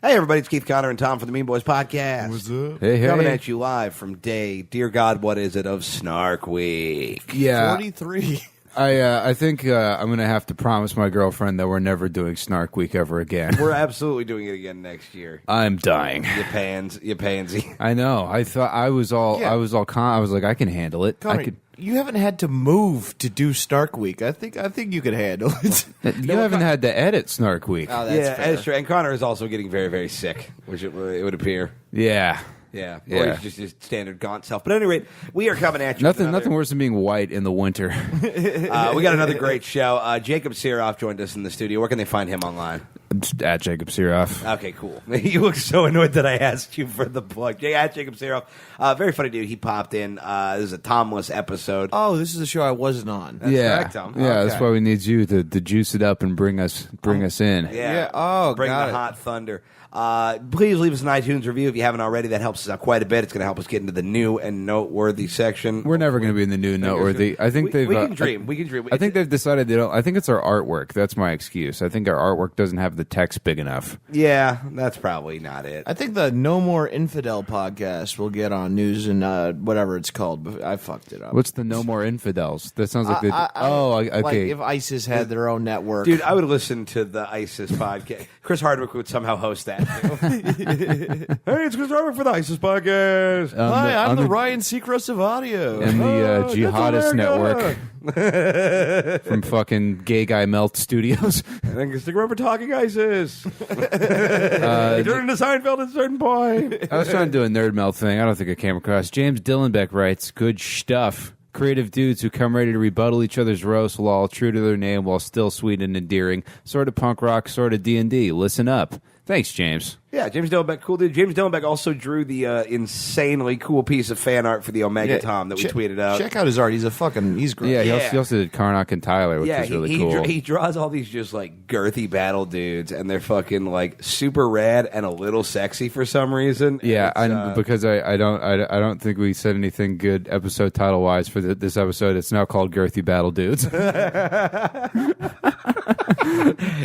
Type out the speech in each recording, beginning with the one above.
Hey, everybody, it's Keith Connor and Tom from the Mean Boys Podcast. What's up? Hey. Coming at you live from day, dear God, what is it, of Snark Week. Yeah, 43. I think I'm going to have to promise my girlfriend that we're never doing Snark Week ever again. We're absolutely doing it again next year. I'm dying. You pansy. I know. I thought I was like, I can handle it. Connor, I could. you haven't had to move to do Snark Week. I think you could handle it. You haven't had to edit Snark Week. Oh, that's Yeah, fair. that's true. And Connor is also getting very, very sick, which it would appear. Yeah. Yeah. Or Yeah. he's just his standard gaunt self. But at any rate, we are coming at you. Nothing worse than being white in the winter. We got another great show. Jacob Sirof joined us in the studio. Where can they find him online? At Jacob Sirof. Okay, cool. You look so annoyed that I asked you for the plug. At Jacob Sirof. Very funny dude. He popped in. This is a Tomless episode. Oh, this is a show I wasn't on. That's correct, Tom. Yeah, Okay. that's why we need you to juice it up and bring us in. Yeah. Oh, Bring got the it. hot thunder. Please leave us an iTunes review if you haven't already. That helps us out quite a bit. It's going to help us get into the new and noteworthy section. We're never going to be in the new noteworthy. I think we they've. can dream. We can dream. I think they've decided they don't. I think it's our artwork. That's my excuse. I think our artwork doesn't have the text big enough. Yeah, that's probably not it. I think the No More Infidel podcast will get on news and whatever it's called. But I fucked it up. What's the No More Infidels? That sounds like the. Like okay. if ISIS had their own network. Dude, I would listen to the ISIS podcast. Chris Hardwick would somehow host that. Hey, it's Chris Hardwick for the ISIS podcast. Hi, I'm on the Ryan Seacrest of audio. and the Jihadist America. Network from fucking Gay Guy Melt Studios. And then stick around for Talking ISIS. You turn into Seinfeld at a certain point. I was trying to do a nerd melt thing. I don't think I came across. James Dillenbeck writes, "Good stuff. Creative dudes who come ready to rebuttal each other's roast while all true to their name while still sweet and endearing. Sort of punk rock, sort of D&D. Listen up." Thanks, James. Yeah, James Dillenbeck, cool dude. James Dillenbeck also drew the insanely cool piece of fan art for the Omega Tom that we tweeted out. Check out his art. He's great. Yeah, Yeah. He also did Karnak and Tyler, which is really cool. He draws all these just like girthy battle dudes, and they're fucking like super rad and a little sexy for some reason. Yeah, It's, because I don't think we said anything good episode title wise for this episode. It's now called Girthy Battledudes,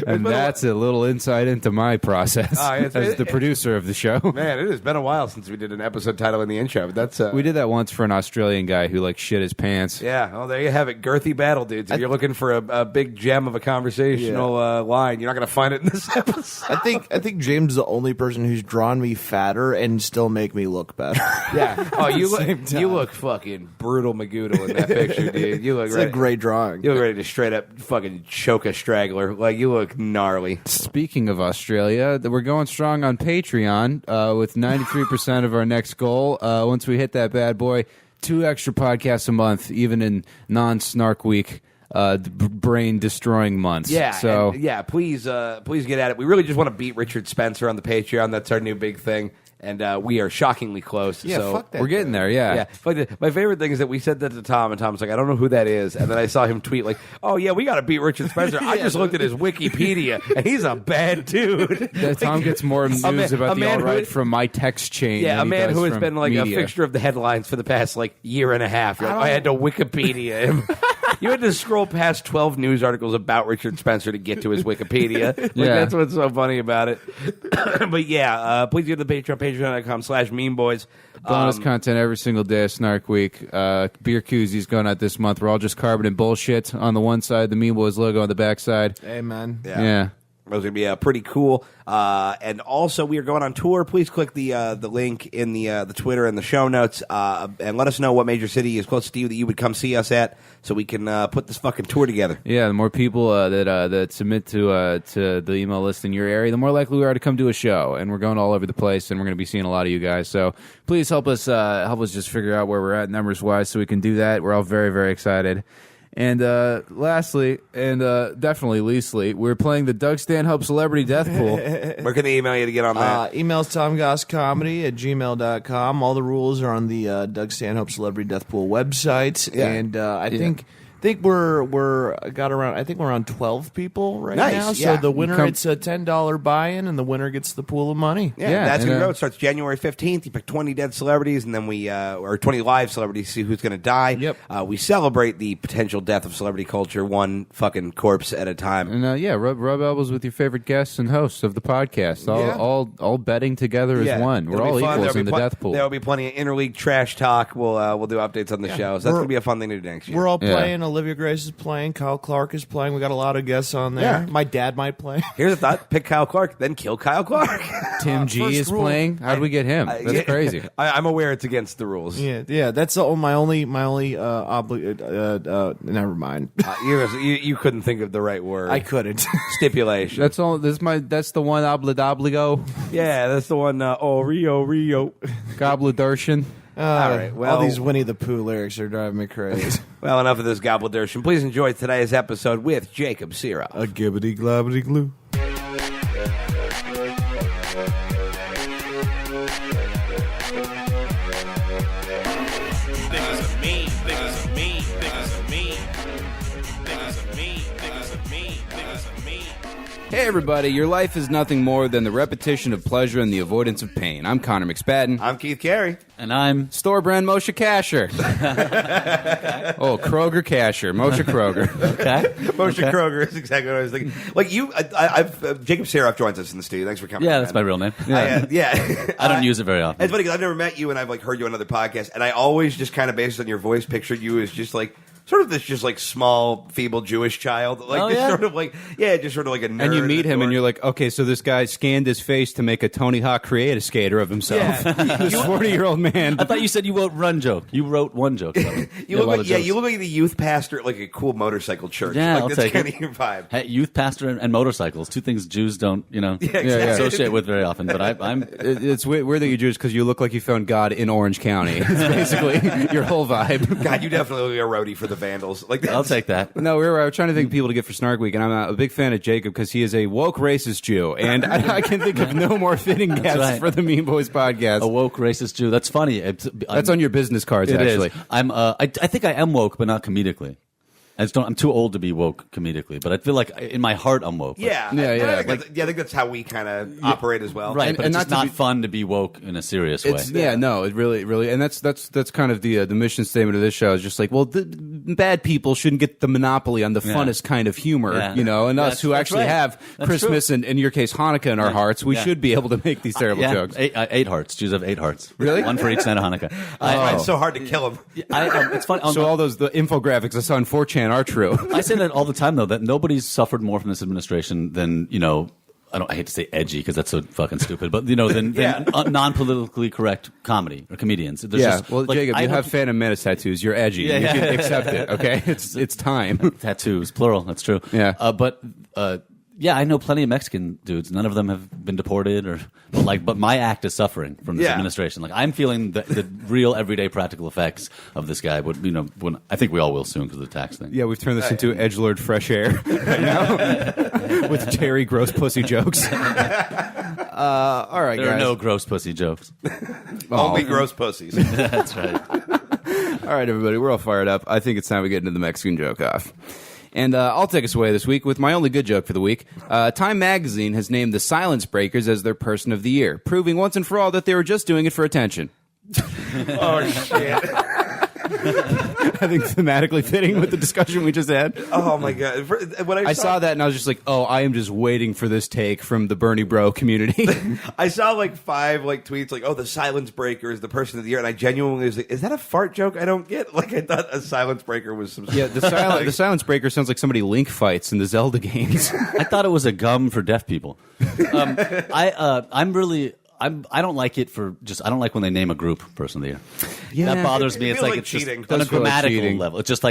and that's a little insight into my process as the producer of the show. man, it has been a while since we did an episode title in the intro. But that's We did that once for an Australian guy who like shit his pants. yeah. Well, there you have it, Girthy Battledudes. If you're looking for a big gem of a conversational line, you're not going to find it in this episode. I think James is the only person who's drawn me fatter and still make me look better. Yeah. Oh, same time. you look fucking brutal Magoodle in that picture, dude. You look It's ready. a great drawing. You look ready to straight up fucking choke a straggler. Like, you look gnarly. Speaking of Australia, we're going strong on Patreon with 93% of our next goal. Once we hit that bad boy, 2 extra podcasts a month, even in non-Snark Week, brain-destroying months. Yeah. So and, please get at it. We really just want to beat Richard Spencer on the Patreon. That's our new big thing. And we are shockingly close. Yeah, so fuck that. we're getting there, yeah. Yeah, but my favorite thing is that we said that to Tom, and Tom's like, I don't know who that is. And then I saw him tweet like, oh, yeah, we got to beat Richard Spencer. I just looked at his Wikipedia, and he's a bad dude. Tom gets more news about the man alt-right who- from my text chain. Yeah, a than he man does who has from been like media. a fixture of the headlines for the past like year and a half. You're like, I had to Wikipedia him. You had to scroll past 12 news articles about Richard Spencer to get to his Wikipedia. That's what's so funny about it. But yeah, please get to the Patreon, patreon.com/memeboys. Bonus content every single day of Snark Week. Beer koozies going out this month. We're all just carbon and bullshit on the one side, the Mean Boys logo on the back side. Amen. Yeah. Those are going to be pretty cool. And also, we are going on tour. Please click the link in the Twitter and the show notes and let us know what major city is closest to you that you would come see us at so we can put this fucking tour together. Yeah, the more people that submit to the email list in your area, the more likely we are to come to a show. And we're going all over the place, and we're going to be seeing a lot of you guys. So please help us just figure out where we're at numbers-wise so we can do that. We're all very, very excited. And lastly, and definitely leastly, we're playing the Doug Stanhope Celebrity Death Pool. Where can they email you to get on that? Emails tomgosscomedy@gmail.com. All the rules are on the Doug Stanhope Celebrity Death Pool website. Yeah. And I think think we're around 12 people right Nice, now. yeah. So the winner, it's a $10 buy-in, and the winner gets the pool of money. Yeah, that's going to go. It starts January 15th. You pick 20 dead celebrities, and then or 20 live celebrities, see who's going to die. Yep. We celebrate the potential death of celebrity culture, one fucking corpse at a time. And rub elbows with your favorite guests and hosts of the podcast. All betting together as one. We're all equals in the death pool. There will be plenty of interleague trash talk. We'll do updates on the show. So that's going to be a fun thing to do next year. We're all playing. Olivia Grace is playing. Kyle Clark is playing. We got a lot of guests on there. Yeah. My dad might play. Here's a thought: pick Kyle Clark, then kill Kyle Clark. Tim G is playing. How'd we get him? That's crazy. I'm aware it's against the rules. Yeah. That's my only never mind. You couldn't think of the right word. I couldn't. Stipulation. That's all. That's the one obligo. Yeah, that's the one. Rio. Gobbledarshan. All right. Well, all these Winnie the Pooh lyrics are driving me crazy. Well, enough of this gobbledygook. Please enjoy today's episode with Jacob Sirof. A gibbity globbity glue. Hey everybody, your life is nothing more than the repetition of pleasure and the avoidance of pain. I'm Connor McSpadden. I'm Keith Carey. And I'm Store brand Moshe Kasher. Oh, Kroger Kasher. Moshe Kroger. okay. Moshe Kroger is exactly what I was thinking. Like you, I've Jacob Sirof joins us in the studio. Thanks for coming. Yeah, that's my real name. Yeah. I don't use it very often. It's funny because I've never met you and I've heard you on other podcasts, and I always just kind of based on your voice pictured you as just sort of this just small, feeble Jewish child. Sort of like a nerd. And you meet him and you're like, okay, so this guy scanned his face to make a Tony Hawk create skater of himself. Yeah. This 40-year-old man. I thought you said you wrote one joke. You wrote one joke. You look like the youth pastor at a cool motorcycle church. Yeah, I'll that's take kind it. of your vibe. Hey, youth pastor and motorcycles, two things Jews don't, exactly. associate with very often. But I'm It's weird that you're Jewish because you look like you found God in Orange County. It's basically your whole vibe. God, you definitely look a roadie for the Vandals. I'll take that. No, we were trying to think of people to get for Snark Week, and I'm a big fan of Jacob because he is a woke racist Jew, and I can think of no more fitting guests right. for the Mean Boys podcast. A woke racist Jew. That's funny. That's on your business cards, It actually. is. I think I am woke, but not comedically. I'm too old to be woke comedically, but I feel like in my heart I'm woke. Yeah. I think that's how we kind of operate as well. Right, And- but and it's not just to not fun to be woke in a serious way. No, it really, and that's kind of the mission statement of this show is just bad people shouldn't get the monopoly on the funnest kind of humor, Yeah. and us who That's actually right. have That's Christmas and in your case Hanukkah in our hearts, we should be able to make these terrible jokes. Eight hearts. Jews have 8 hearts. Really? One for each night of Hanukkah. It's so hard to kill them. It's funny. So all the infographics I saw on 4chan are true. I say that all the time, though, that nobody's suffered more from this administration than, I hate to say edgy because that's so fucking stupid, but, than non-politically correct comedy or comedians. There's just, Jacob, you have Phantom Menace tattoos. You're edgy. You can accept it, okay? It's time. Tattoos, plural. That's true. Yeah. Yeah, I know plenty of Mexican dudes. None of them have been deported, but my act is suffering from this administration. I'm feeling the real everyday practical effects of this guy. When I think we all will soon because of the tax thing. Yeah, we've turned this into edgelord fresh air right now with Terry gross pussy jokes. All right, There guys. are no gross pussy jokes. Only gross pussies. That's right. All right, everybody, we're all fired up. I think it's time we get into the Mexican joke off. And I'll take us away this week with my only good joke for the week. Time Magazine has named the Silence Breakers as their Person of the Year, proving once and for all that they were just doing it for attention. Oh, shit. I think thematically fitting with the discussion we just had. Oh, my God. When I saw that and I was just like, oh, I am just waiting for this take from the Bernie Bro community. I saw 5 tweets the silence breaker is the person of the year, and I genuinely was like, is that a fart joke I don't get? I thought a silence breaker was some Yeah, the silence breaker sounds like somebody link fights in the Zelda games. I thought it was a gum for deaf people. I don't like it I don't like when they name a group person of the year. Yeah. That bothers me. It It's feels like like it's cheating. just on a Does feel like grammatical cheating. level. It's just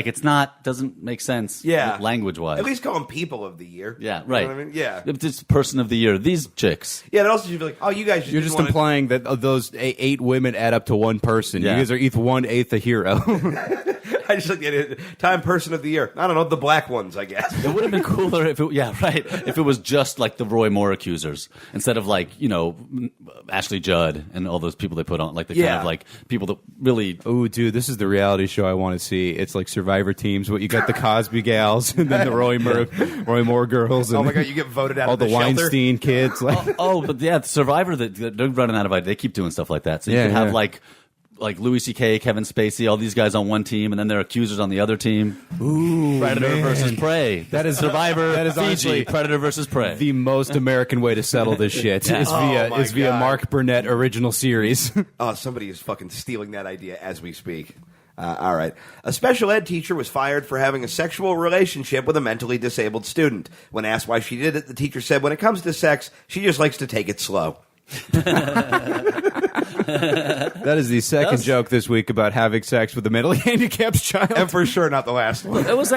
doesn't make sense. Yeah. Language wise. At least call them people of the year. Yeah, You right. know what I mean? Yeah. If it's person of the year, these chicks. Yeah, and also you'd be like, oh, you guys You're just implying that those 8 women add up to one person. Yeah. You guys are each 1/8 a hero. I just like the Time Person of the Year. I don't know, the black ones, I guess. It would have been cooler if if it was just like the Roy Moore accusers instead of like, Ashley Judd and all those people they put on, like the kind of like people that really. Oh, dude, this is the reality show I want to see. It's like Survivor teams, but you got the Cosby gals and then the Roy Moore girls. And oh my God, you get voted out all of the Weinstein kids. Like, but yeah, Survivor, they're running out of ideas. They keep doing stuff like that. So you can have like Louis C.K., Kevin Spacey, all these guys on one team, and then their accusers on the other team. Ooh, Predator versus Prey. That is Survivor. That is Fiji. honestly Predator versus Prey. The most American way to settle this shit is via Mark Burnett original series. Oh, somebody is fucking stealing that idea as we speak. All right. A special ed teacher was fired for having a sexual relationship with a mentally disabled student. When asked why she did it, the teacher said when it comes to sex, she just likes to take it slow. That is the second joke this week about having sex with a mentally handicapped child. And for sure not the last one. That was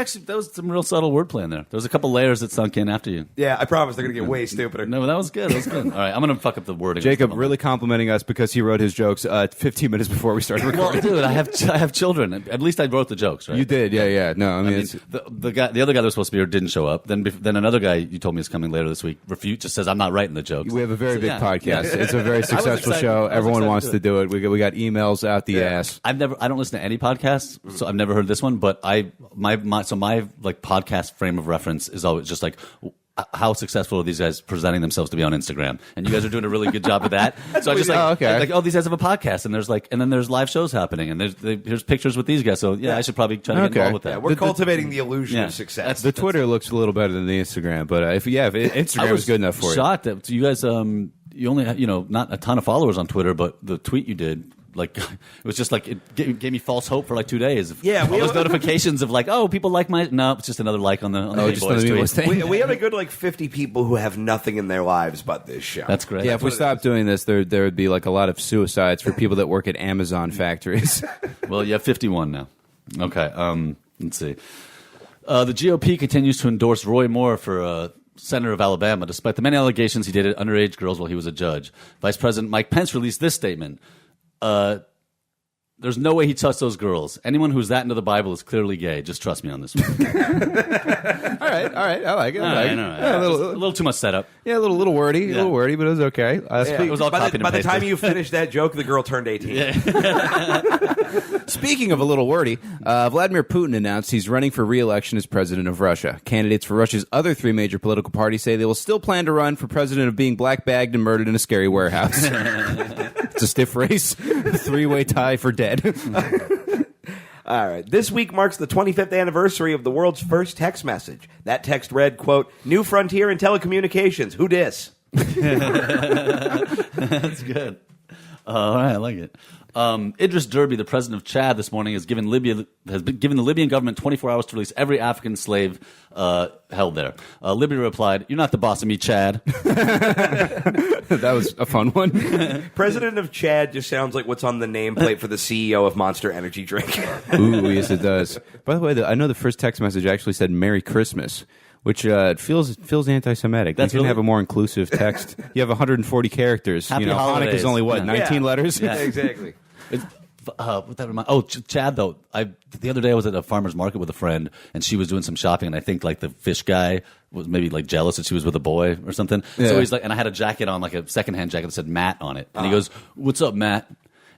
some real subtle wordplay in there. There was a couple layers that sunk in after you. Yeah, I promise they're going to get way stupider. No, that was good. All right, I'm going to fuck up the wording. Jacob really complimenting us because he wrote his jokes 15 minutes before we started recording. Well, dude, I have children. At least I wrote the jokes, right? You did, yeah. No, I mean the other guy that was supposed to be here didn't show up. Then another guy you told me is coming later this week. Just says I'm not writing the jokes. we have a very big podcast. It's a very successful show. Everyone wants to do it. We got emails out the ass. I don't listen to any podcasts, so I've never heard this one. But my like podcast frame of reference is always just like, how successful are these guys presenting themselves to be on Instagram? And you guys are doing a really good job of that. So I just these guys have a podcast, and then there's live shows happening, and here's pictures with these guys. So I should probably try to get involved with that. Yeah, we're cultivating the illusion of success. The Twitter looks a little better than the Instagram, but if Instagram is good enough for you. Shocked that you guys you only have, not a ton of followers on Twitter, but the tweet you did, like, it was just like, it gave me false hope for like 2 days. Yeah, all those notifications of like, oh, people like my. No, it's just another like on the Boys tweet. We have a good like 50 people who have nothing in their lives but this show. That's great. Yeah, if we stopped doing this, there would be like a lot of suicides for people that work at Amazon factories. Well, you have 51 now. Okay, let's see. The GOP continues to endorse Roy Moore for Senator of Alabama, despite the many allegations he dated underage girls while he was a judge. Vice President Mike Pence released this statement. There's no way he touched those girls. Anyone who's that into the Bible is clearly gay. Just trust me on this one. All right. I like it. A little too much setup. Yeah, a little wordy, but it was okay. It was all by copied and the pasted. time you finished that joke, the girl turned 18. Yeah. Speaking of a little wordy, Vladimir Putin announced he's running for re-election as president of Russia. Candidates for Russia's other three major political parties say they will still plan to run for president of being black-bagged and murdered in a scary warehouse. It's a stiff race. Three-way tie for dead. All right. This week marks the 25th anniversary of the world's first text message. That text read, quote, "New frontier in telecommunications. Who dis?" That's good. All right, I like it. Idris Derby, the president of Chad, this morning has given the Libyan government 24 hours to release every African slave held there. Libya replied, "You're not the boss of me, Chad." That was a fun one. President of Chad just sounds like what's on the nameplate for the CEO of Monster Energy Drink. Ooh, yes, it does. By the way, I know the first text message actually said "Merry Christmas," which feels anti-Semitic. That's you can really... have a more inclusive text. You have 140 characters. Happy holidays. Hanukkah's only 19 letters. Yeah, exactly. What that remind? Oh, Chad though. The other day I was at a farmer's market with a friend, and she was doing some shopping, and I think like the fish guy was maybe like jealous that she was with a boy or something. Yeah. So he's like, and I had a jacket on, like a secondhand jacket that said Matt on it, and he goes, "What's up, Matt?"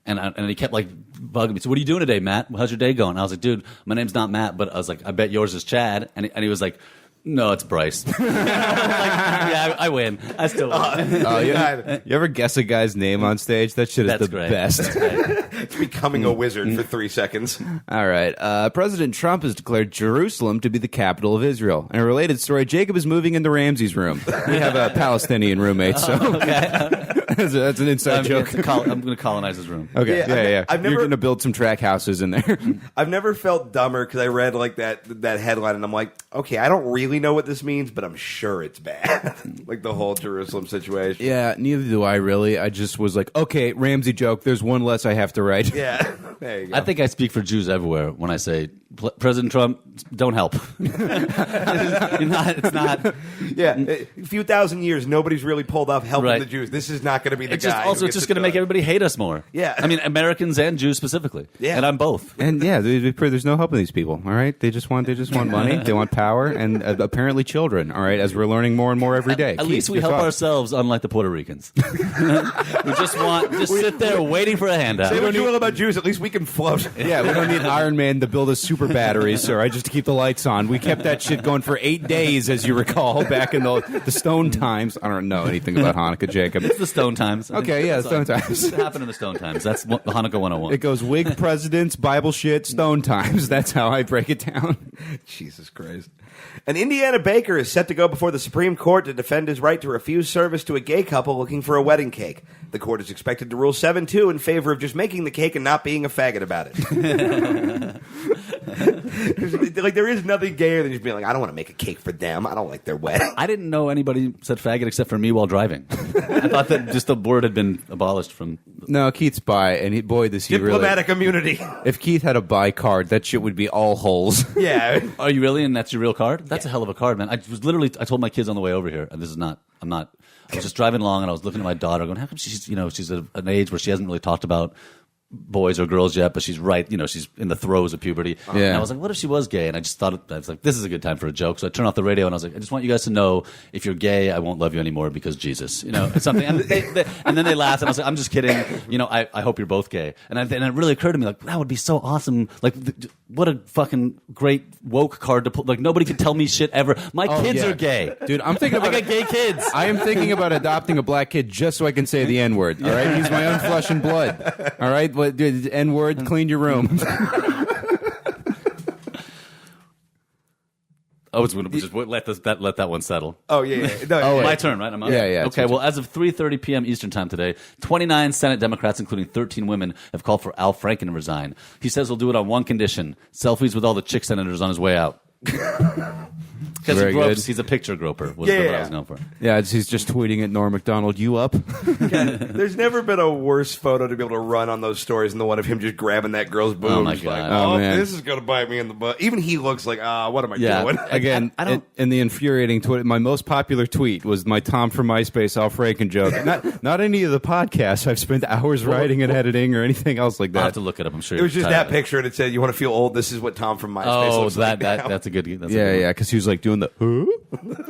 And he kept like bugging me. So, "What are you doing today, Matt? How's your day going?" I was like, "Dude, my name's not Matt," but I was like, "I bet yours is Chad," and he was like, "No, it's Bryce." Like, yeah, I win. I still win. You ever guess a guy's name on stage? That shit is the best. It's becoming a wizard for 3 seconds. All right. President Trump has declared Jerusalem to be the capital of Israel. In a related story, Jacob is moving into Ramsey's room. We have a Palestinian roommate, so that's an inside joke. I'm going to colonize his room. Okay. Yeah. You're going to build some track houses in there. I've never felt dumber because I read like that headline, and I'm like, okay, I don't really know what this means, but I'm sure it's bad. Like the whole Jerusalem situation. Yeah, neither do I really. I just was like, okay, Ramsey joke. There's one less I have to write. Yeah, there you go. I think I speak for Jews everywhere when I say President Trump, don't help. It's not. Yeah, a few thousand years, nobody's really pulled off helping the Jews. This is not going to be the guy. It's just going to make everybody hate us more. Yeah. I mean, Americans and Jews specifically. Yeah. And I'm both. And yeah, there's no helping these people. All right, they just want money, they want power, and apparently children. All right, as we're learning more and more every day. At least we help ourselves, unlike the Puerto Ricans. We just sit there waiting for a handout. Say what you will about Jews. At least we can float. Yeah, we don't need Iron Man to build us super batteries, all right, just to keep the lights on. We kept that shit going for 8 days, as you recall, back in the Stone Times. I don't know anything about Hanukkah, Jacob. It's the Stone Times. Okay, yeah, the Stone Times. What happened in the Stone Times? That's Hanukkah 101. It goes Whig presidents, Bible shit, Stone Times. That's how I break it down. Jesus Christ. An Indiana baker is set to go before the Supreme Court to defend his right to refuse service to a gay couple looking for a wedding cake. The court is expected to rule 7-2 in favor of just making the cake and not being a faggot about it. There is nothing gayer than just being like, I don't want to make a cake for them. I don't like their wedding. I didn't know anybody said faggot except for me while driving. I thought that just the word had been abolished from... No, Keith's bi, and Diplomatic immunity. If Keith had a bi card, that shit would be all holes. Yeah. Are you really? And that's your real card? That's a hell of a card, man. I told my kids on the way over here, and I was just driving along, and I was looking at my daughter going, how come she's at an age where she hasn't really talked about boys or girls yet, but she's right, she's in the throes of puberty. Yeah. And I was like, what if she was gay? And I just thought, I was like, this is a good time for a joke. So I turned off the radio and I was like, I just want you guys to know, if you're gay, I won't love you anymore because Jesus, it's something. And, and then they laughed and I was like, I'm just kidding. I hope you're both gay. And it really occurred to me, like, that would be so awesome. Like, what a fucking great woke card to put. Like, nobody can tell me shit ever. My kids are gay. Dude, I'm thinking about I got gay kids. I am thinking about adopting a black kid just so I can say the N-word. All right, he's my own flesh and blood. All right, but dude, N-word, clean your room. I was going to just let that one settle. Oh, yeah. No, my turn, right? I'm up? Yeah. Okay, well, as of 3:30 p.m. Eastern Time today, 29 Senate Democrats, including 13 women, have called for Al Franken to resign. He says he'll do it on one condition: selfies with all the chick senators on his way out. Because he's a picture groper, was what I was known for. Yeah, he's just tweeting at Norm Macdonald, you up? There's never been a worse photo to be able to run on those stories than the one of him just grabbing that girl's boobs. Oh, my God. Like, this is going to bite me in the butt. Even he looks like, what am I doing? Again, in the infuriating Twitter, my most popular tweet was my Tom from MySpace, Al Franken joke. Not any of the podcasts I've spent hours writing and editing or anything else like that. I'll have to look it up, I'm sure. It was just that picture, and it said, you want to feel old? This is what Tom from MySpace looks like now. That's a good one. Because he was like doing the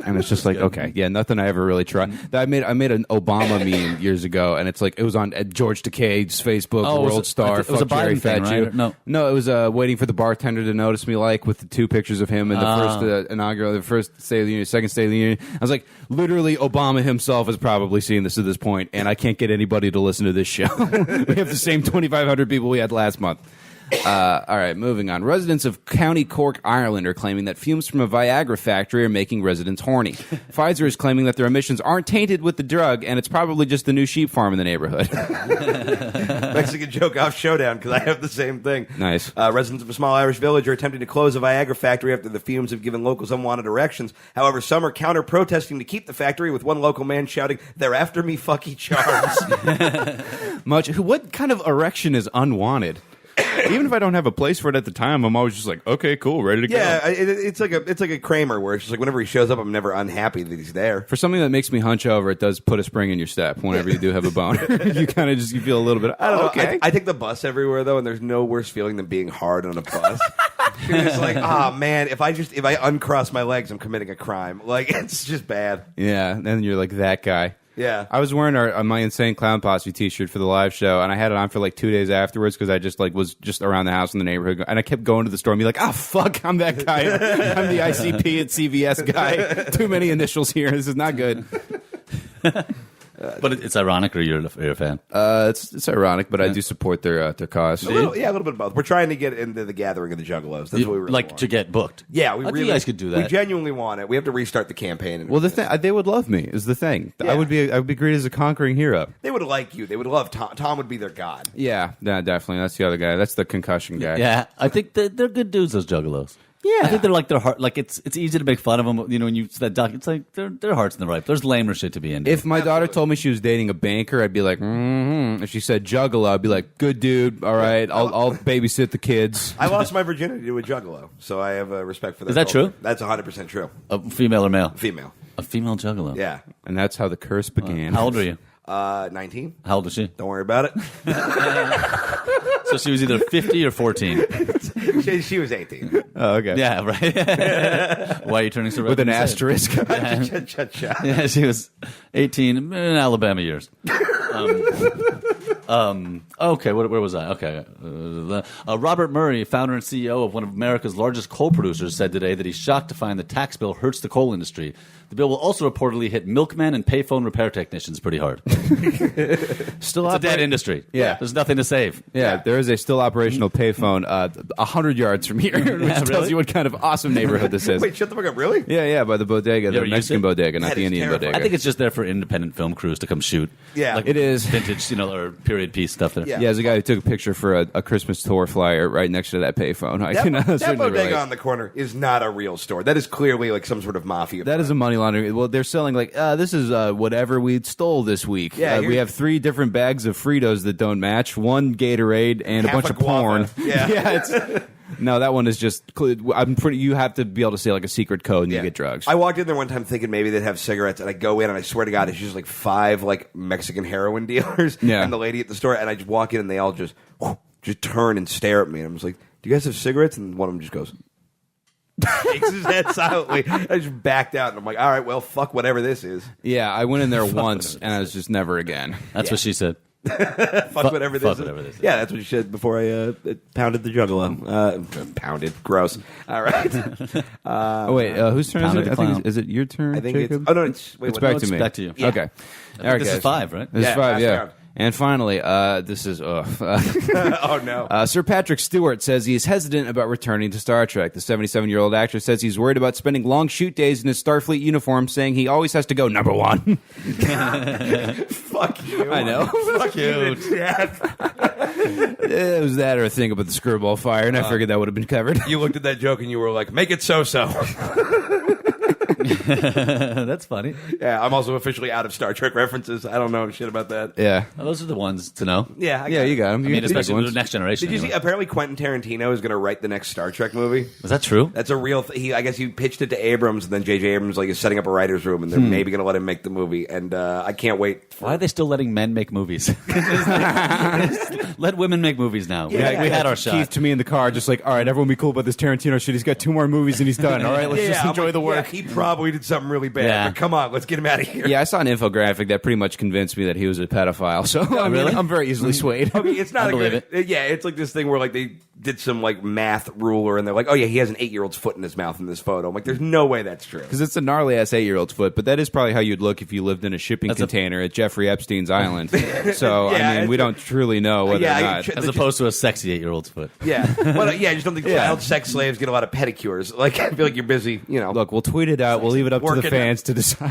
and it's just like, okay, nothing I ever really tried. I made an Obama meme years ago, and it's like it was on George Takei's Facebook, World Star, it was a Jerry Biden thing, Fat right? Jew. No, it was waiting for the bartender to notice me, like with the two pictures of him in the first inaugural, the first State of the Union, second State of the Union. I was like, literally, Obama himself has probably seen this at this point, and I can't get anybody to listen to this show. We have the same 2,500 people we had last month. All right, moving on. Residents of County Cork, Ireland are claiming that fumes from a Viagra factory are making residents horny. Pfizer is claiming that their emissions aren't tainted with the drug, and it's probably just the new sheep farm in the neighborhood. Mexican joke off Showdown, because I have the same thing. Nice. Residents of a small Irish village are attempting to close a Viagra factory after the fumes have given locals unwanted erections. However, some are counter-protesting to keep the factory, with one local man shouting, "They're after me fucky charms." What kind of erection is unwanted? Even if I don't have a place for it at the time, I'm always just like, okay, cool, ready to go. Yeah, it's like a Kramer, where it's just like whenever he shows up, I'm never unhappy that he's there. For something that makes me hunch over, it does put a spring in your step whenever you do have a boner. You kind of you feel a little bit, I don't know. okay. I take the bus everywhere, though, and there's no worse feeling than being hard on a bus. It's like, man, if I uncross my legs, I'm committing a crime. Like, it's just bad. Yeah, and then you're like that guy. Yeah. I was wearing my Insane Clown Posse t-shirt for the live show, and I had it on for like 2 days afterwards because I just was just around the house in the neighborhood, and I kept going to the store and be like, fuck, I'm that guy. I'm the ICP at CVS guy. Too many initials here. This is not good. But it's ironic, or you're a fan? It's ironic, but I do support their cause. A little bit of both. We're trying to get into the gathering of the Juggalos. That's what we really want. To get booked. Yeah, I think you guys could do that. We genuinely want it. We have to restart the campaign. Well, they would love me. Is the thing. Yeah. I would be great as a conquering hero. They would like you. They would love Tom. Tom would be their god. Yeah, definitely. That's the other guy. That's the concussion guy. Yeah, I think they're good dudes, those Juggalos. Yeah, I think they're like their heart. Like it's easy to make fun of them. When you that doc, it's like their heart's in the right. There's lamer shit to be into. If my daughter told me she was dating a banker, I'd be like, If she said juggalo, I'd be like, good dude. All right, I'll babysit the kids. I lost my virginity to a juggalo, so I have respect for that. Is that culture. true? That's 100% true. A female or male? Female. A female juggalo. Yeah. And that's how the curse began. How old are you? 19. How old is she? Don't worry about it. So she was either 50 or 14. she was 18. Oh, okay. Yeah, right. Why are you turning so red? With an when you say it? asterisk. Cha-cha-cha. Yeah, she was 18 in Alabama years. Okay, where was I? Okay. Robert Murray, founder and CEO of one of America's largest coal producers, said today that he's shocked to find the tax bill hurts the coal industry. The bill will also reportedly hit milkmen and payphone repair technicians pretty hard. Still It's a dead industry. Yeah. There's nothing to save. Yeah, there is a still operational payphone 100 yards from here, which tells really? you what kind of awesome neighborhood this is. Wait, shut the fuck up. Really? Yeah, by the bodega, the ever used Mexican it? bodega, not That the is Indian terrifying. bodega. I think it's just there for independent film crews to come shoot. Yeah. Like It is. vintage, or period piece stuff there. Yeah. Yeah, there's a guy who took a picture for a Christmas tour flyer right next to that payphone. I can That certainly bodega relate. on the corner is not a real store. That is clearly like some sort of mafia. That is a money laundering. Well, they're selling like this is whatever we stole this week. Yeah, we have 3 different bags of Fritos that don't match, 1 Gatorade, and a Half bunch a of porn. guava. Yeah. It's, no, that one is just. I'm pretty. You have to be able to say like a secret code and you get drugs. I walked in there one time thinking maybe they'd have cigarettes, and I go in and I swear to God, it's just like 5 like Mexican heroin dealers Yeah. and the lady at the store, and I just walk in and they all just turn and stare at me, and I'm just like, "Do you guys have cigarettes?" And one of them just goes. Shakes his head silently. I just backed out, and I'm like, "All right, well, fuck whatever this is. Yeah, I went in there once and I was just never again. That's what she said. Fuck whatever this fuck is." whatever this is. Yeah, that's what you said before I pounded the juggalo. Pounded, gross. All right. Oh wait, whose turn is Pounded it? the I think clown. is it your turn? I think Jacob? it's. Oh no, it's. Wait, It's what- back no, to it's me. back to you. Yeah. Okay. I think this is 5, right? This Yeah, is 5, last yeah. round. And finally, this is Oh no. Sir Patrick Stewart says he is hesitant about returning to Star Trek. The 77-year-old actor says he's worried about spending long shoot days in his Starfleet uniform, saying he always has to go number 1. Fuck you. I know. Fuck you to death. It was that or a thing about the screwball fire, and I figured that would have been covered. You looked at that joke and you were like, "Make it so-so." That's funny. Yeah, I'm also officially out of Star Trek references. I don't know shit about that. Yeah. Well, those are the ones to know. Yeah, Yeah, you got him. I mean, especially the next generation. Did you see? anyway. Apparently, Quentin Tarantino is going to write the next Star Trek movie. Was that true? That's a real. I guess he pitched it to Abrams, and then J.J. Abrams is setting up a writer's room, and they're maybe going to let him make the movie. And I can't wait. Why are they still letting men make movies? Let women make movies now. We had our shot. Keith to me in the car, just like, all right, everyone be cool about this Tarantino shit. He's got 2 more movies and he's done. All right, let's just I'm enjoy like, the work. Yeah, he probably did something really bad. Yeah. But come on, let's get him out of here. Yeah, I saw an infographic that pretty much convinced me that he was a pedophile. So I mean, really? I'm very easily swayed. Okay, it's not I a believe good. Yeah, it's like this thing where they did some math ruler, and they're like, "Oh yeah, he has an 8-year-old's foot in his mouth in this photo." I'm like, "There's no way that's true." Because it's a gnarly ass 8-year-old's foot, but that is probably how you'd look if you lived in a shipping container at Jeffrey Epstein's island. So Yeah, I mean, we don't truly know whether yeah, or I- not. As opposed to a sexy 8-year-old's foot. Yeah, well, I just don't think child sex slaves get a lot of pedicures. I feel like you're busy. Look, we'll tweet it out. We'll leave it up to the Working fans to decide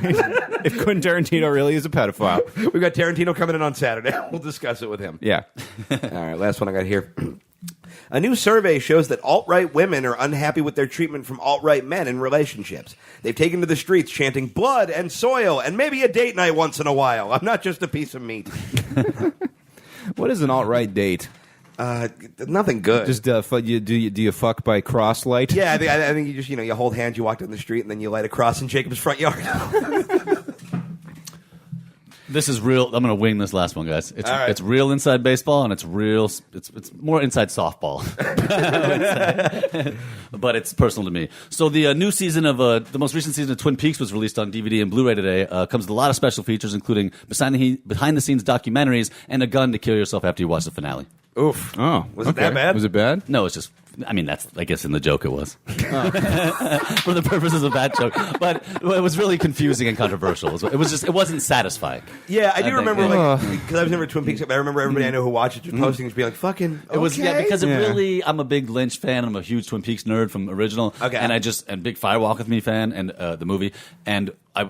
if Quentin Tarantino really is a pedophile. We've got Tarantino coming in on Saturday. We'll discuss it with him. Yeah. All right, last one I got here. A new survey shows that alt-right women are unhappy with their treatment from alt-right men in relationships. They've taken to the streets chanting blood and soil and maybe a date night once in a while. I'm not just a piece of meat. What is an alt-right date? Nothing good. Just do you fuck by cross light? Yeah, I think you just you hold hands, you walk down the street, and then you light a cross in Jacob's front yard. This is real. I'm going to wing this last one, guys. It's All right. it's real inside baseball, and it's real. It's more inside softball, but it's personal to me. So the new season of the most recent season of Twin Peaks was released on DVD and Blu-ray today. Comes with a lot of special features, including behind the scenes documentaries and a gun to kill yourself after you watch the finale. Oof. Oh, Was it that bad? Was it bad? No, it's just. I mean, I guess in the joke it was. For the purposes of that joke. But it was really confusing and controversial. It wasn't satisfying. Yeah, I do think, remember, yeah. because I was never at Twin Peaks, but I remember everybody I know who watched it just posting and being like, fucking, It was because it Yeah. really. I'm a big Lynch fan. I'm a huge Twin Peaks nerd from original. Okay. And big Firewalk with Me fan and the movie. And I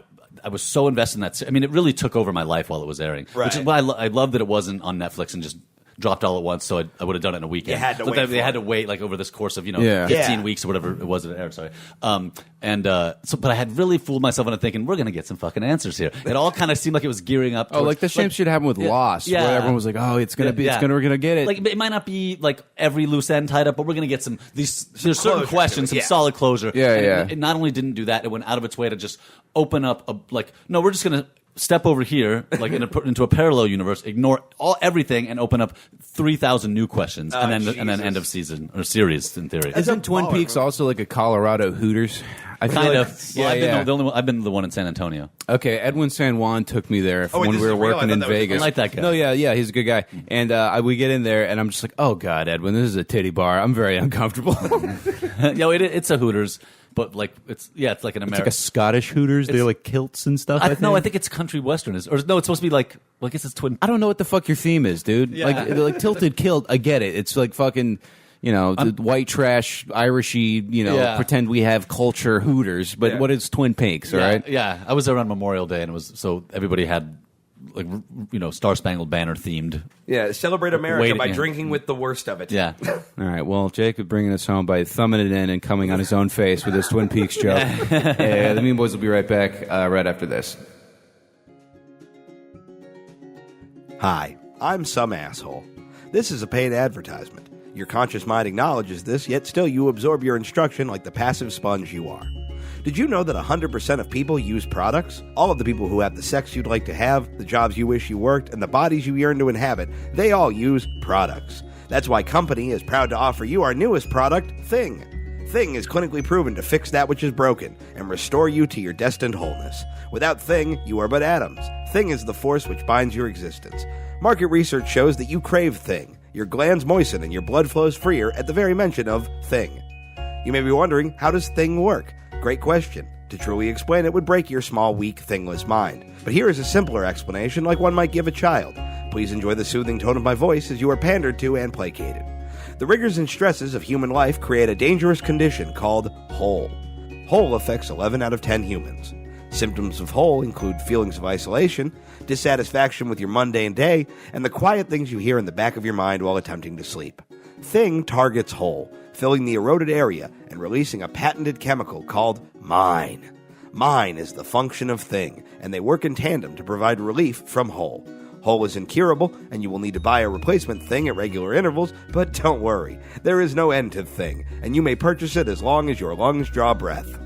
was so invested in that. I mean, it really took over my life while it was airing. Right. Which is why I love that it wasn't on Netflix and just dropped all at once, so I would have done it in a weekend. You had to so wait they for had it. to wait like over this course of 15 Yeah. weeks or whatever it was that it aired. Sorry, but I had really fooled myself into thinking we're gonna get some fucking answers here. It all kind of seemed like it was gearing up. Oh, towards, like the same shit happened with Lost, where everyone was like, "Oh, it's gonna be, we're gonna get it." Like it might not be like every loose end tied up, but we're gonna get there's certain closure questions, to it, some solid closure. Yeah, And yeah. It not only didn't do that, it went out of its way to just open up no, we're just gonna step over here, like into a parallel universe, ignore everything, and open up 3,000 new questions, and then end of season or series in theory. Isn't Twin Peaks also like a Colorado Hooters? I feel Kind like- of. Well, I've been the one in San Antonio. Okay, Edwin San Juan took me there Oh, wait, when this we were is real? I working thought in that was- Vegas. I like that guy. No, yeah, he's a good guy. And we get in there, and I'm just like, oh god, Edwin, this is a titty bar. I'm very uncomfortable. It's a Hooters, but like it's like an It's American. like a Scottish Hooters. They're like kilts and stuff. I think it's country western. It's supposed to be like. Well, I guess it's twin. I don't know what the fuck your theme is, dude. Yeah. Like tilted kilt. I get it. It's like fucking. The white trash, Irishy, pretend we have culture Hooters. But what is Twin Peaks, all right? Yeah, I was there on Memorial Day, and it was so everybody had like Star Spangled Banner themed. Yeah, celebrate America Wait, by yeah. drinking with the worst of it. Yeah, All right, well, Jacob bringing us home by thumbing it in and coming on his own face with his Twin Peaks joke. The Mean Boys will be right back right after this. Hi, I'm some asshole. This is a paid advertisement. Your conscious mind acknowledges this, yet still you absorb your instruction like the passive sponge you are. Did you know that 100% of people use products? All of the people who have the sex you'd like to have, the jobs you wish you worked, and the bodies you yearn to inhabit, they all use products. That's why Company is proud to offer you our newest product, Thing. Thing is clinically proven to fix that which is broken and restore you to your destined wholeness. Without Thing, you are but atoms. Thing is the force which binds your existence. Market research shows that you crave Thing. Your glands moisten and your blood flows freer at the very mention of Thing. You may be wondering, how does Thing work? Great question. To truly explain it would break your small, weak, thingless mind. But here is a simpler explanation like one might give a child. Please enjoy the soothing tone of my voice as you are pandered to and placated. The rigors and stresses of human life create a dangerous condition called whole. Whole affects 11 out of 10 humans. Symptoms of whole include feelings of isolation, dissatisfaction with your mundane day, and the quiet things you hear in the back of your mind while attempting to sleep. Thing targets whole, filling the eroded area and releasing a patented chemical called mine. Mine is the function of Thing, and they work in tandem to provide relief from whole. Whole is incurable, and you will need to buy a replacement Thing at regular intervals, but don't worry, there is no end to Thing, and you may purchase it as long as your lungs draw breath.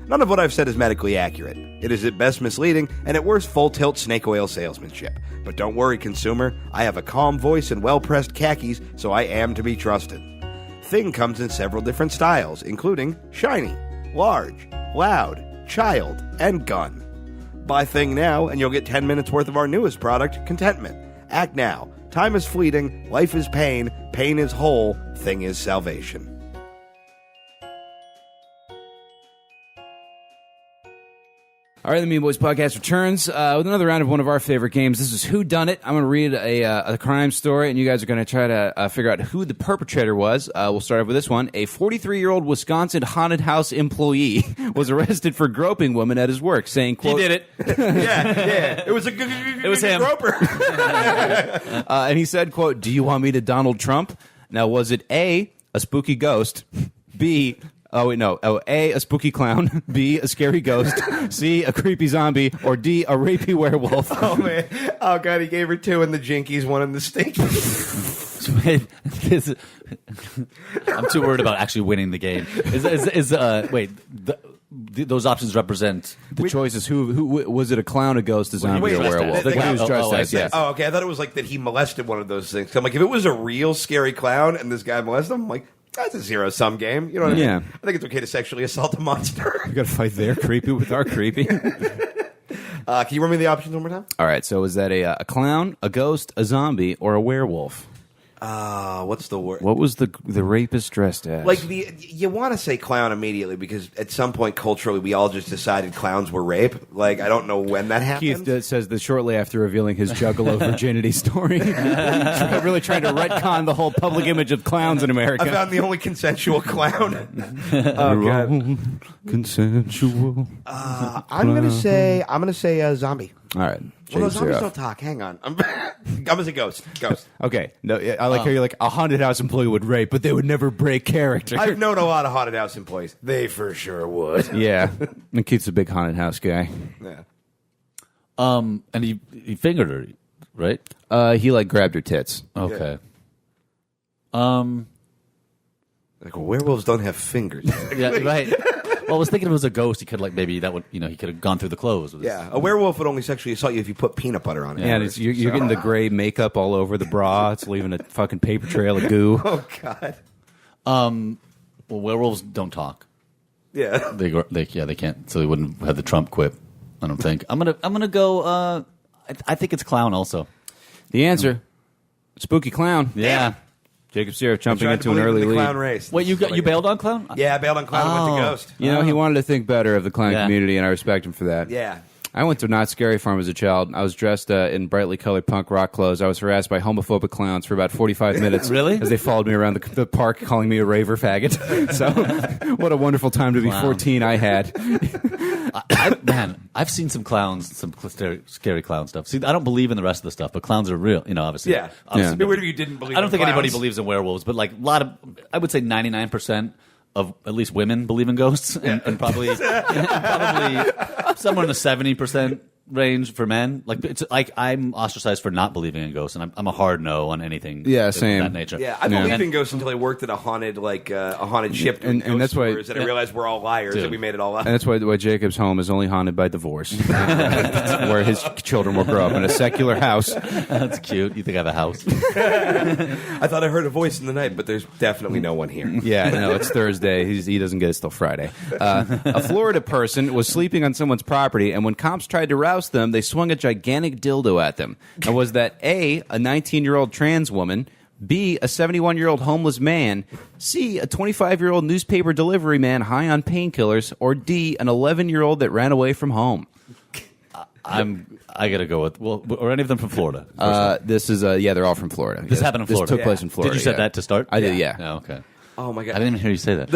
None of what I've said is medically accurate. It is at best misleading, and at worst full-tilt snake oil salesmanship. But don't worry, consumer, I have a calm voice and well-pressed khakis, so I am to be trusted. Thing comes in several different styles, including shiny, large, loud, child, and gun. Buy Thing now, and you'll get 10 minutes worth of our newest product, Contentment. Act now. Time is fleeting, life is pain, pain is whole, Thing is salvation. All right, the Mean Boys podcast returns with another round of one of our favorite games. This is Who Done It. I'm going to read a crime story, and you guys are going to try to figure out who the perpetrator was. We'll start off with this one. A 43-year-old Wisconsin haunted house employee was arrested for groping women at his work, saying, quote, he did it. Yeah. It was It was him. groper. and he said, quote, "Do you want me to Donald Trump?" Now, was it A, a spooky ghost, B, A, a spooky clown, B, a scary ghost, C, a creepy zombie, or D, a rapey werewolf? Oh, man. Oh, God, he gave her 2 in the Jinkies, 1 in the Stinky. I'm too worried about actually winning the game. Those options represent The choice is who was it, a clown, a ghost, a zombie, or a dressed werewolf? as? What he was dressed I as, see. yes. Oh, okay. I thought it was like that he molested one of those things. I'm like, if it was a real scary clown and this guy molested him, I'm like, that's a zero-sum game. You know what I mean? Yeah. I think it's okay to sexually assault a monster. We got to fight their creepy with our creepy. Can you run me the options one more time? All right, so is that a clown, a ghost, a zombie, or a werewolf? What's the word? What was the rapist dressed as? Like, you want to say clown immediately because at some point culturally we all just decided clowns were rape. Like, I don't know when that happened. Keith says that shortly after revealing his Juggalo virginity story, really trying to retcon the whole public image of clowns in America. I found the only consensual clown. Oh, God. Consensual. I'm gonna say a zombie. All right. Well, those Jacob zombies Sirof. don't talk. Hang on. I'm gonna say ghost. Ghost. Okay. No, I like how you're like a haunted house employee would rape, but they would never break character. I've known a lot of haunted house employees. They for sure would. Yeah. And Keith's a big haunted house guy. Yeah. And he fingered her, right? He like grabbed her tits. Okay. Like werewolves don't have fingers. Yeah, right. Well, I was thinking if it was a ghost, he could maybe that would he could have gone through the clothes. Yeah, a werewolf would only sexually assault you if you put peanut butter on it. Yeah, and you're getting the gray makeup all over the bra. It's leaving a fucking paper trail of goo. Oh God. Well, werewolves don't talk. Yeah. They can't. So they wouldn't have the Trump quip. I don't think. I'm gonna go. I think it's clown also. The answer, spooky clown. Yeah. Jacob Sirof jumping Tried to into an believe in early the lead. clown race. Wait, you bailed on clown? Yeah, I bailed on clown. Went to ghost. You know, he wanted to think better of the clown Yeah. community, and I respect him for that. Yeah. I went to Not Scary Farm as a child. I was dressed in brightly colored punk rock clothes. I was harassed by homophobic clowns for about 45 minutes. Really? As they followed me around the park calling me a raver faggot. So, what a wonderful time to be 14 I had. Man, I've seen some clowns, some scary clown stuff. See, I don't believe in the rest of the stuff, but clowns are real. Obviously. Yeah. Obviously, It'd be weird if you didn't believe I don't in think anybody clowns. believes in werewolves, but like a lot of, I would say 99% of at least women believe in ghosts, and probably somewhere in the 70% range for men. Like it's like I'm ostracized for not believing in ghosts, and I'm a hard no on anything. Yeah, of same. that nature. Yeah, I believed in ghosts until I worked at a haunted ship, And that's why- and I realized we're all liars Dude. and we made it all up. And that's why Jacob's home is only haunted by divorce. Where his children will grow up in a secular house. That's cute. You think I have a house? I thought I heard a voice in the night, but there's definitely no one here. Yeah, no, it's Thursday. He doesn't get it till Friday. A Florida person was sleeping on someone's property, and when cops tried to rouse them, they swung a gigantic dildo at them. Now, was that A, a 19-year-old trans woman, B, a 71-year-old homeless man, C, a 25-year-old newspaper delivery man high on painkillers, or D, an 11-year-old that ran away from home? I gotta go with are any of them from Florida? This is they're all from Florida. This happened in Florida. This took place in Florida. Did you say yeah. that to start? I did, yeah. Oh, okay. Oh my God! I didn't even hear you say that.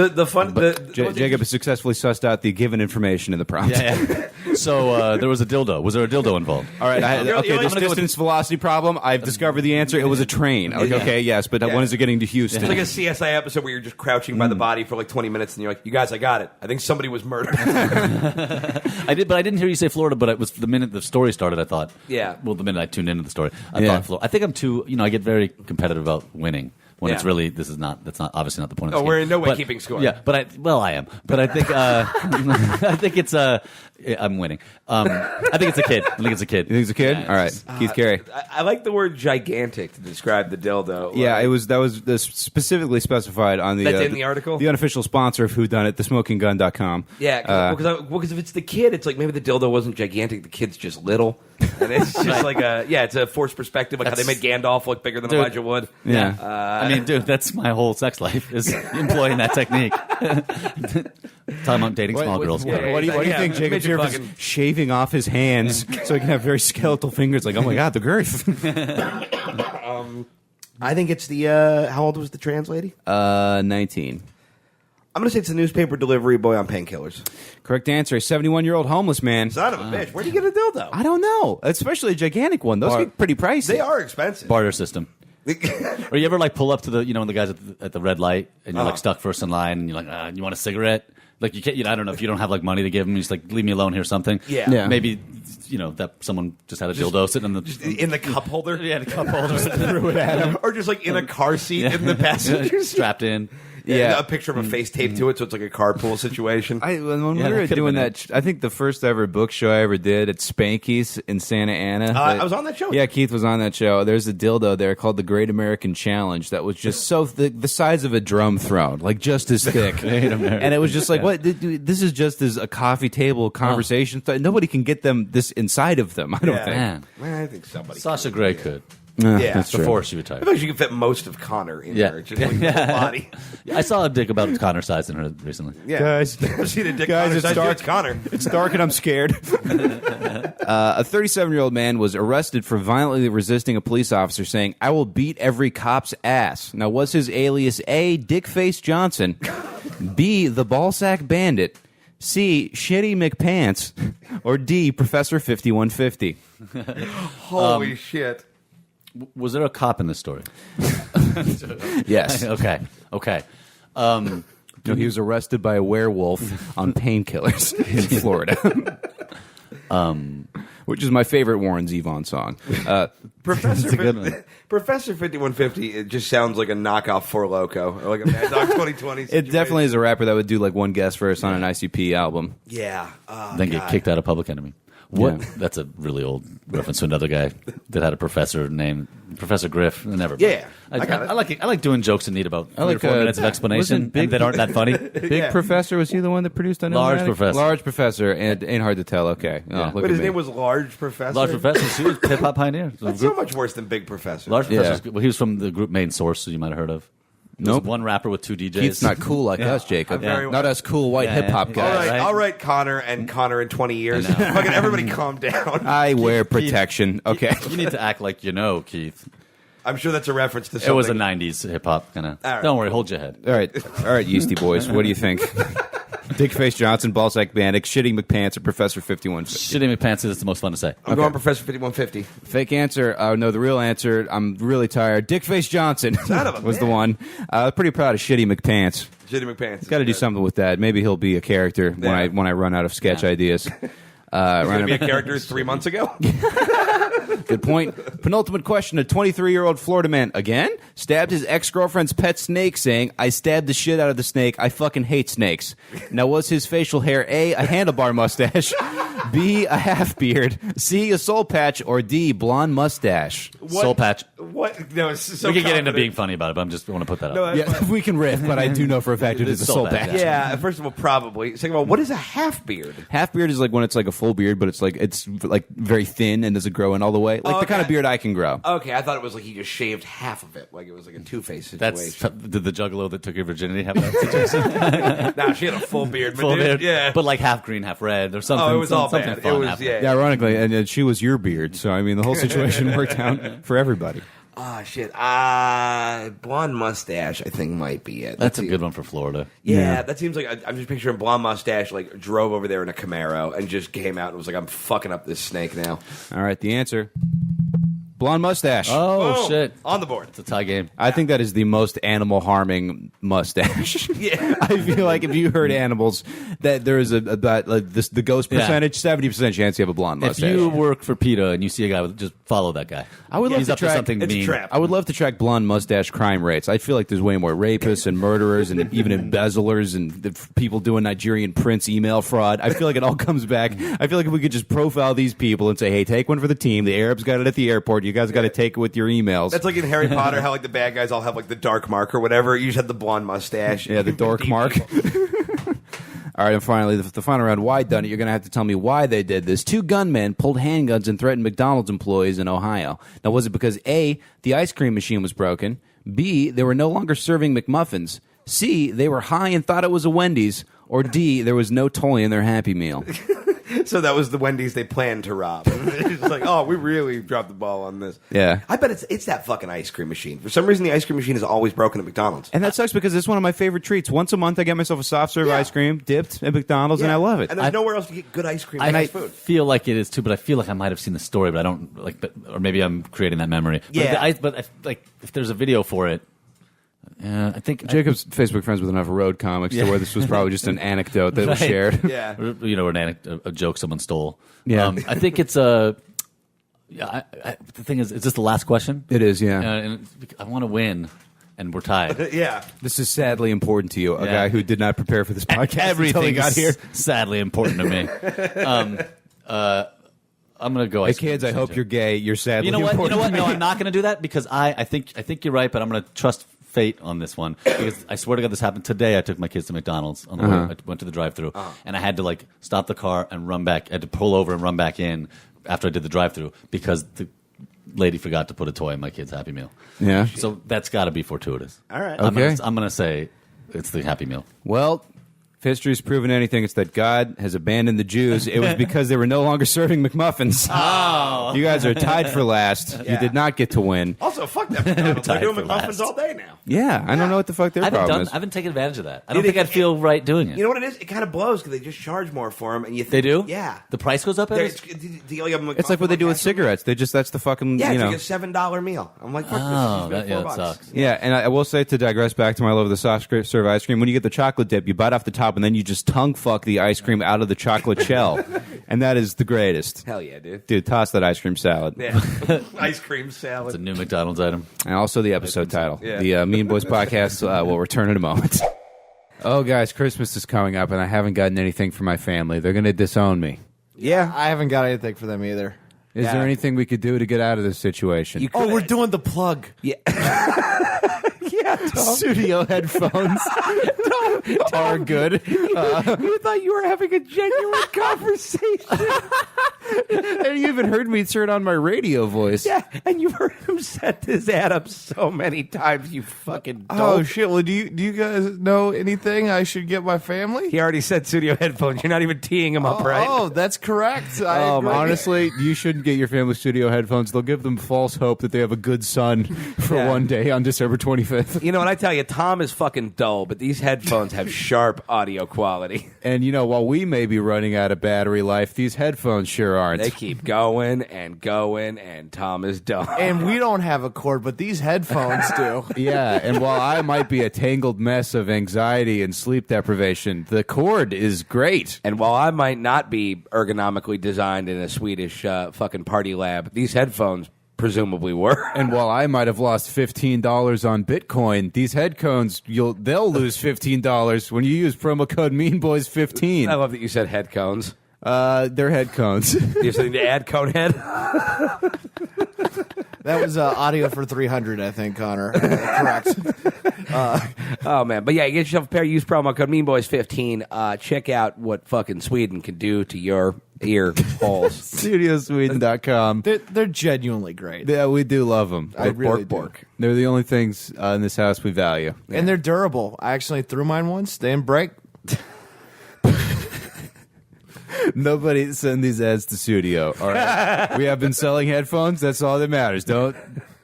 Jacob has successfully sussed out the given information in the prompt. Yeah. So there was a dildo. Was there a dildo involved? All right, You're this like- distance velocity problem, I've discovered the answer. It was a train. I'm like, okay, yes, but when is it getting to Houston? It's like a CSI episode where you're just crouching by the body for like 20 minutes, and you're like, "You guys, I got it. I think somebody was murdered." I did, but I didn't hear you say Florida. But it was the minute the story started. I thought, Yeah. Well, the minute I tuned into the story, I Yeah. thought Florida. I think I'm too. I get very competitive about winning. When it's Yeah. really that's not obviously not the point of Oh, the game. we're in no way But- keeping score. Yeah, but I am. But I think I think it's I'm winning. I think it's a kid. I think it's a kid. You think it's a kid? Yeah, All right, Keith Carey. I like the word gigantic to describe the dildo. Yeah, that was specifically specified on the That's in the article? the unofficial sponsor of Whodunit, thesmokinggun.com. Yeah, because if it's the kid, it's like maybe the dildo wasn't gigantic, the kid's just little, and it's just like it's a forced perspective, like how they made Gandalf look bigger than Dude. Elijah Wood. Yeah. I mean, dude, that's my whole sex life is employing that technique. Talking about dating small girls. What do you Yeah, think Jacob midget Sirof is fucking- shaving off his hands so he can have very skeletal fingers? Like, oh my god, the girth. I think it's the how old was the trans lady? 19. I'm gonna say it's the newspaper delivery boy on painkillers. Correct answer: a 71-year-old homeless man. Son of a bitch, where'd you get a dildo? I don't know, especially a gigantic one. Those get pretty pricey. They are expensive. Barter system. Or you ever pull up to the when the guys at the red light and you're stuck first in line and you're like, you want a cigarette? Like you can't. I don't know if you don't have money to give them. You just leave me alone. Here's something. Yeah. Maybe that someone just had a dildo sitting in the in the cup holder. yeah the cup holder threw it at him. Or just in a car seat in the passenger seat. strapped in. Yeah. A picture of a face taped to it, so it's like a carpool situation. When we Yeah, were that could've doing been that, I think the first ever book show I ever did at Spanky's in Santa Ana. I was on that show. Yeah, Keith was on that show. There's a dildo there called the Great American Challenge that was just so the size of a drum throne, just as thick. And it was just like, what? This is just as a coffee table conversation. Nobody can get them this inside of them. I don't think. Man, I think somebody. Sasha Grey could. Yeah, that's true. Before she I retired. feel like you can fit most of Connor in Yeah. there. Just the whole body. I saw a dick about Connor size in her recently. Yeah. Guys. I've seen a dick Guys, Connor it's size, dark. it's Connor. It's dark and I'm scared. A 37-year-old man was arrested for violently resisting a police officer saying, "I will beat every cop's ass." Now, was his alias A, Dickface Johnson, B, the Ballsack Bandit, C. Shitty McPants, or D. Professor 5150? Holy shit. Was there a cop in this story? Yes. Okay. No, he was arrested by a werewolf on painkillers in Florida. Which is my favorite Warren Zevon song. Professor good one. Professor 5150, it just sounds like a knockoff for Loco, or like a Mad Dog 2020 It situation. definitely is a rapper that would do like one guest verse on an ICP album. Yeah. Oh, Then get God. kicked out of Public Enemy. What? Yeah. That's a really old reference to another guy that had a professor named Professor Griff. Never. Yeah, I I got it. like it. I like doing jokes that need about 3 or 4 minutes of explanation wasn't Big- and that aren't that funny. Big Yeah. Professor, was he the one that produced on Large Illmatic? Professor. Large Professor, and ain't hard to tell. Okay. Oh, Yeah. look But at his me. name was Large Professor? Large Professor. He was hip hop pioneer. That's so much worse than Big Professor. Large Yeah. Professor. Well, he was from the group Main Source, so you might have heard of. Nope. There's one rapper with 2 DJs. Keith's not cool like us, Jacob. very- Not us cool white Yeah, hip hop yeah. guys. right. All right, Connor and Connor in 20 years. I know. Fucking everybody calm down. I wear protection. Okay. You need to act like you know, Keith. I'm sure that's a reference to something. It was a 90s hip hop kind of. All right. Don't worry, hold your head. All right, Yeasty boys. What do you think? Dickface Johnson, Ballsack Bandit, Shitty McPants, or Professor 5150? Shitty McPants is the most fun to say. I'm going Professor 5150. Fake answer. No, the real answer. I'm really tired. Dickface Johnson Son of a was the bitch. one. Pretty proud of Shitty McPants. Jitty McPants. Got to do something with that. Maybe he'll be a character Yeah. when I run out of sketch Yeah. ideas. Going to be a character 3 months ago? Good point. Penultimate question. A 23-year-old Florida man, again, stabbed his ex-girlfriend's pet snake, saying, I stabbed the shit out of the snake. I fucking hate snakes. Now, was his facial hair A, a handlebar mustache, B, a half beard, C, a soul patch, or D, blonde mustache? Soul patch. What? No, it's so We can get into confident. being funny about it, but I'm just want to put that up. No, that's Yeah, fine. we can riff, but I do know for a fact it is a soul patch. Yeah, first of all, probably. Second of all, what is a half beard? Half beard is like when it's like a full beard, but it's like very thin and doesn't grow in all the way. Like the kind of Okay. beard I can grow. Okay, I thought it was like he just shaved half of it, like it was like a Two-Face situation. Did the juggalo that took your virginity have that situation? Nah, she had a full beard, Full dude, beard, yeah. but like half green, half red, or something. Oh, it was all something bad. fun It was happened. yeah. Yeah, ironically, and she was your beard, so I mean the whole situation worked out for everybody. Ah, shit. Blonde mustache, I think might be it. That's a good one for Florida. Yeah, that seems like I'm just picturing blonde mustache like drove over there in a Camaro and just came out and was like, I'm fucking up this snake now. All right, the answer: blonde mustache. Oh, Boom. shit. On the board. It's a tie game. I think that is the most animal harming mustache. Yeah. I feel like if you hurt animals, that there is about like this the ghost Yeah. percentage 70% chance you have a blonde If mustache. you work for PETA and you see a guy with, just follow that guy. I would love He's to up track- to something It's a mean. trap. I would love to track blonde mustache crime rates. I feel like there's way more rapists and murderers and even embezzlers and the people doing Nigerian prince email fraud. I feel like it all comes back. I feel like if we could just profile these people and say, hey, take one for the team. The Arabs got it at the airport. You guys got to take it with your emails. That's like in Harry Potter, how like the bad guys all have like the dark mark or whatever. You just have the blonde mustache. Yeah, the dork Deep mark. people. All right, and finally, the final round. Why done it? You're going to have to tell me why they did this. 2 gunmen pulled handguns and threatened McDonald's employees in Ohio. Now, was it because A, the ice cream machine was broken, B, they were no longer serving McMuffins, C, they were high and thought it was a Wendy's, or D, there was no toy in their Happy Meal? So that was the Wendy's they planned to rob. It's like, oh, we really dropped the ball on this. Yeah. I bet it's that fucking ice cream machine. For some reason, the ice cream machine is always broken at McDonald's. And that sucks because it's one of my favorite treats. Once a month, I get myself a soft serve Yeah. ice cream dipped at McDonald's, and I love it. And there's nowhere else to get good ice cream I and fast food. feel like it is too, but I feel like I might have seen the story, but I don't like. Or maybe I'm creating that memory. Yeah. But if there's a video for it, I think Jacob's Facebook friends with enough road comics to where this was probably just an anecdote that was Right. shared. Yeah. or a joke someone stole. Yeah. I think it's a. Yeah, the thing is this the last question? It is, yeah. And I want to win, and we're tied. Yeah. This is sadly important to you, a Yeah. guy who did not prepare for this podcast until Everything he got here. is sadly important to me. I'm gonna go. Hey kids, I hope you're gay. You're sadly You know what? important. You know what? No, I'm not going to do that because I think you're right, but I'm going to trust fate on this one because I swear to God, this happened today. I took my kids to McDonald's on the way. I went to the drive-through, and I had to like stop the car and run back. I had to pull over and run back in after I did the drive-through because the lady forgot to put a toy in my kid's Happy Meal. Yeah. So that's got to be fortuitous. All right. Okay. I'm gonna say it's the Happy Meal. Well, history's proven anything, it's that God has abandoned the Jews. It was because they were no longer serving McMuffins. Oh. You guys are tied for last. You did not get to win. Also, fuck that McDonald's. They're Tied doing for McMuffins last. all day now. Yeah, I don't know what the fuck their problem is. I haven't taken advantage of that. I don't Dude, think I'd feel right doing it. You know what it is? It kind of blows because they just charge more for them, and you think, They do? Yeah. The price goes up at There's- it? do you have a It's like what they do with McMuffin? cigarettes. That's the fucking, Yeah, you it's know. like a $7 meal. I'm like, fuck Oh, this. that sucks. Yeah, and I will say, to digress back to my love of the soft serve ice cream, when you get the chocolate dip, you bite off the top, and then you just tongue fuck the ice cream out of the chocolate shell. And that is the greatest. Hell yeah, dude. Dude, toss that ice cream salad. Yeah. Ice cream salad. It's a new McDonald's item. And also the episode title. Yeah. The Mean Boys podcast will return in a moment. Oh, guys, Christmas is coming up, and I haven't gotten anything for my family. They're going to disown me. Yeah, I haven't got anything for them either. Is there anything we could do to get out of this situation? Oh, we're doing the plug. Yeah. Studio headphones are good. You thought you were having a genuine conversation. And you even heard me turn on my radio voice. Yeah, and you've heard him set this ad up so many times, you fucking Oh dope. shit! Well, do you guys know anything I should get my family? He already said studio headphones. You're not even teeing him up, right? Oh, that's correct. I agree. Honestly, you shouldn't get your family studio headphones. They'll give them false hope that they have a good son for Yeah. one day on December 25th. You know what I tell you? Tom is fucking dull, but these headphones have sharp audio quality. And, while we may be running out of battery life, these headphones sure aren't. They keep going, and Tom is dumb. And we don't have a cord, but these headphones do. Yeah, and while I might be a tangled mess of anxiety and sleep deprivation, the cord is great. And while I might not be ergonomically designed in a Swedish fucking party lab, these headphones presumably were. And while I might have lost $15 on Bitcoin, these headphones, they'll lose $15 when you use promo code MEANBOYS15. I love that you said head cones. They're head cones. You're saying to add cone head? That was audio for 300, I think, Connor. Correct. Oh, man. But yeah, get yourself a pair. Use promo code MEANBOYS15. Check out what fucking Sweden can do to your ear holes. Studiosweden.com. They're genuinely great. Yeah, we do love them. I really do. They're the only things in this house we value. And they're durable. I actually threw mine once. They didn't break. Nobody send these ads to studio. All right. We have been selling headphones. That's all that matters. Don't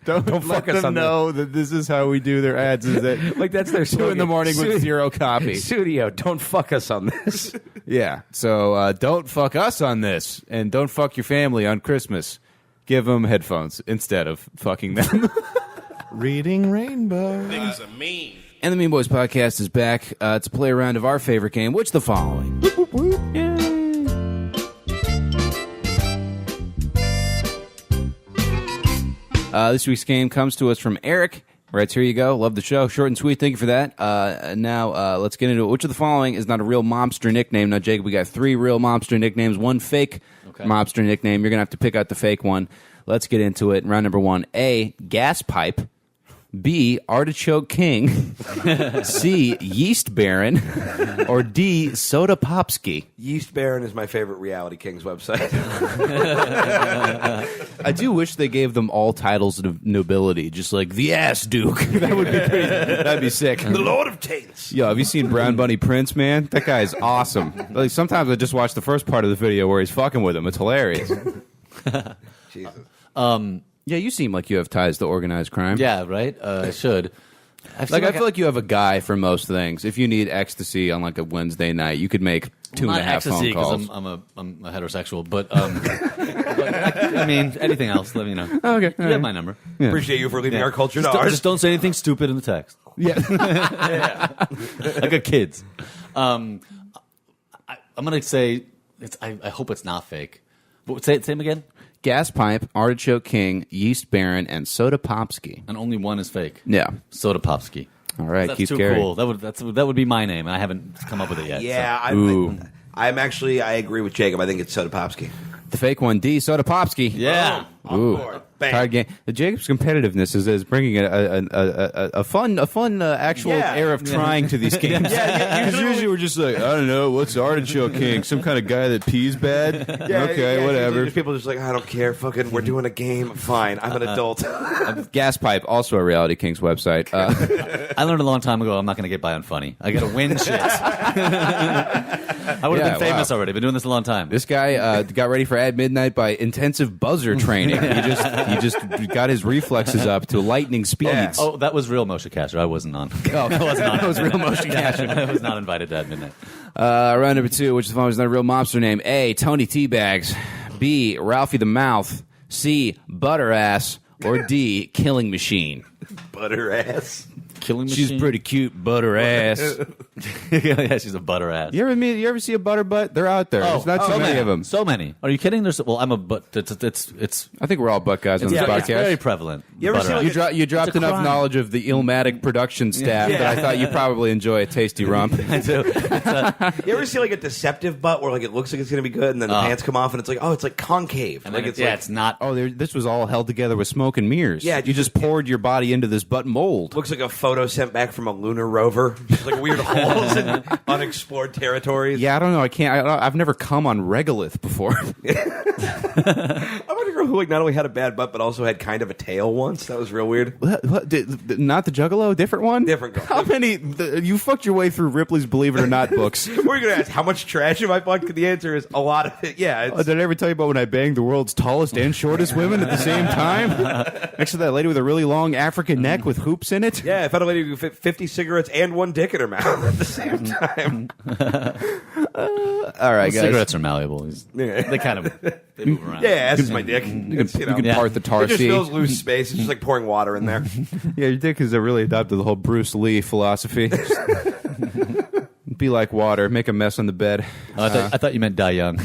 let fuck us them on know that this is how we do their ads. Is that Like, that's their 2 in the morning with zero copy? Studio, don't fuck us on this. Yeah. So don't fuck us on this, and don't fuck your family on Christmas. Give them headphones instead of fucking them. Reading Rainbow. Niggas are mean. And the Mean Boys podcast is back to play a round of our favorite game, which the following. This week's game comes to us from Eric. Writes, here you go. Love the show. Short and sweet. Thank you for that. Now, let's get into it. Which of the following is not a real mobster nickname? Now, Jacob, we got 3 real mobster nicknames, 1 fake mobster nickname. You're going to have to pick out the fake one. Let's get into it. Round number 1. A, gas pipe. B, Artichoke King. C, Yeast Baron. Or D, Soda Popsky. Yeast Baron is my favorite Reality Kings website. I do wish they gave them all titles of nobility, just like the Ass Duke. That would be pretty. That'd be sick. The Lord of Taints. Yo, have you seen Brown Bunny Prince, man? That guy is awesome. Like, sometimes I just watch the first part of the video where he's fucking with him. It's hilarious. Jesus. Yeah, you seem like you have ties to organized crime. Yeah, right? I should. I feel like you have a guy for most things. If you need ecstasy on like a Wednesday night, you could make 2.5 phone calls. I'm a heterosexual, but, I mean, anything else, let me know. Okay, You have my number. Appreciate you for leaving our culture to Just ours. don't say anything stupid in the text. Yeah. I got kids. I'm going to say, I hope it's not fake. But say him again? Gas Pipe, Artichoke King, Yeast Baron, and Soda Popsky. And only one is fake. Yeah. Soda Popsky. All right, That's keep too carrying. cool. That would be my name, and I haven't come up with it yet. Yeah, Ooh. I agree with Jacob. I think it's Soda Popsky. The fake one, D. Soda Popsky. Yeah. Ooh, board. Bang. card game. The Jacob's competitiveness is bringing a fun actual air of trying to these games. Because usually we're just like, I don't know, what's Artichoke King? Some kind of guy that pees bad? Okay, whatever. There's people just like, I don't care. Fucking, we're doing a game. Fine, I'm an adult. Gas Pipe, also a Reality Kings website. I learned a long time ago I'm not going to get by on funny. I got to win shit. I would have been famous already. Been doing this a long time. This guy got ready for At Midnight by intensive buzzer training. He just got his reflexes up to lightning speeds. Yeah. Oh, that was real Moshe Kasher. I wasn't on. Oh, I wasn't on. That was real Moshe Kasher. I was not invited to At Midnight. Round number 2, which is not a real mobster name. A. Tony Teabags. B. Ralphie the Mouth. C. Butter Ass. Or D. Killing Machine. Butter ass. Killing Machine. She's pretty cute, butter ass. Yeah, she's a butter ass. You ever see a butter butt? They're out there. There's not so many of them. So many. Are you kidding? I'm a butt. It's I think we're all butt guys on this it's podcast. very prevalent. You ever Butter see, ass. like, You dropped It's a enough crime. knowledge of the Illmatic production staff that I thought you'd probably enjoy a tasty rump. I do. You ever see like a deceptive butt where like it looks like it's gonna be good and then the pants come off and it's like, oh, it's like concave. And Like then it's it's not. Oh, this was all held together with smoke and mirrors. Yeah, you just poured your body into this butt mold. looks like a photo sent back from a lunar rover. Just like weird holes in unexplored territories. Yeah, I don't know. I've never come on regolith before. I met a girl who like not only had a bad butt but also had kind of a tail once. That was real weird. Not the Juggalo, different one. Different girl. How many? You fucked your way through Ripley's Believe It or Not books. What are you gonna ask? How much trash have I fucked? The answer is a lot of it. Yeah. It's, Did I ever tell you about when I banged the world's tallest and shortest women at the same time? Next to that lady with a really long African neck with hoops in it? yeah, I found a lady who fit 50 cigarettes and one dick in her mouth at the same time. All right, guys. Cigarettes are malleable. They kind of they move around. Yeah, this is my dick. You can part the tar It just sea. fills loose space. It's just like pouring water in there. Yeah, your dick has really adopted the whole Bruce Lee philosophy. Be like water, make a mess on the bed. Oh, I thought you meant die young.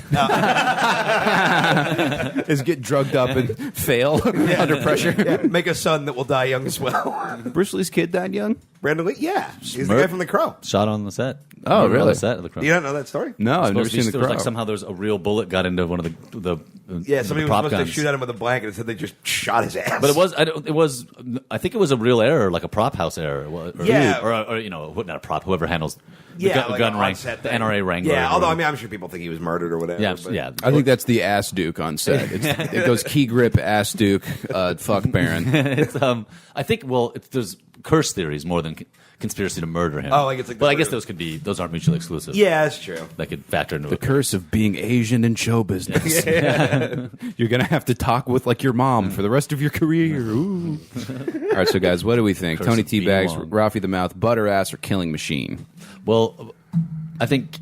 Is get drugged up and fail under pressure. Yeah, make a son that will die young as well. Bruce Lee's kid died young? Brandon Lee? Yeah. He's the guy from The Crow. Shot on the set. Oh, On really? the set of the Crow. You don't know that story? No, I've never Supposed to be- seen The there was Crow. like somehow there's a real bullet got into one of the Yeah, somebody was prop supposed guns. to shoot at him with a blanket and said they just shot his ass. But I think it was a real error, like a prop house error. Yeah. Or not a prop, whoever handles the yeah, gun, like gun a rank, on-set the thing. NRA wrangler. Yeah, or although I whatever. mean, I'm sure people think he was murdered or whatever. Yeah, but- yeah. I think that's the ass duke on set. It goes key grip, ass duke, fuck Baron. It's, I think there's curse theories more than conspiracy to murder him. Oh, like it's like but the I guess murder. those aren't mutually exclusive. Yeah, that's true. That could factor into The it. curse of being Asian in show business. You're going to have to talk with like your mom for the rest of your career. Ooh. All right, so guys, what do we think? Curse Tony of being Teabags, long. Ralphie the Mouth, Butter Ass, or Killing Machine? Well, I think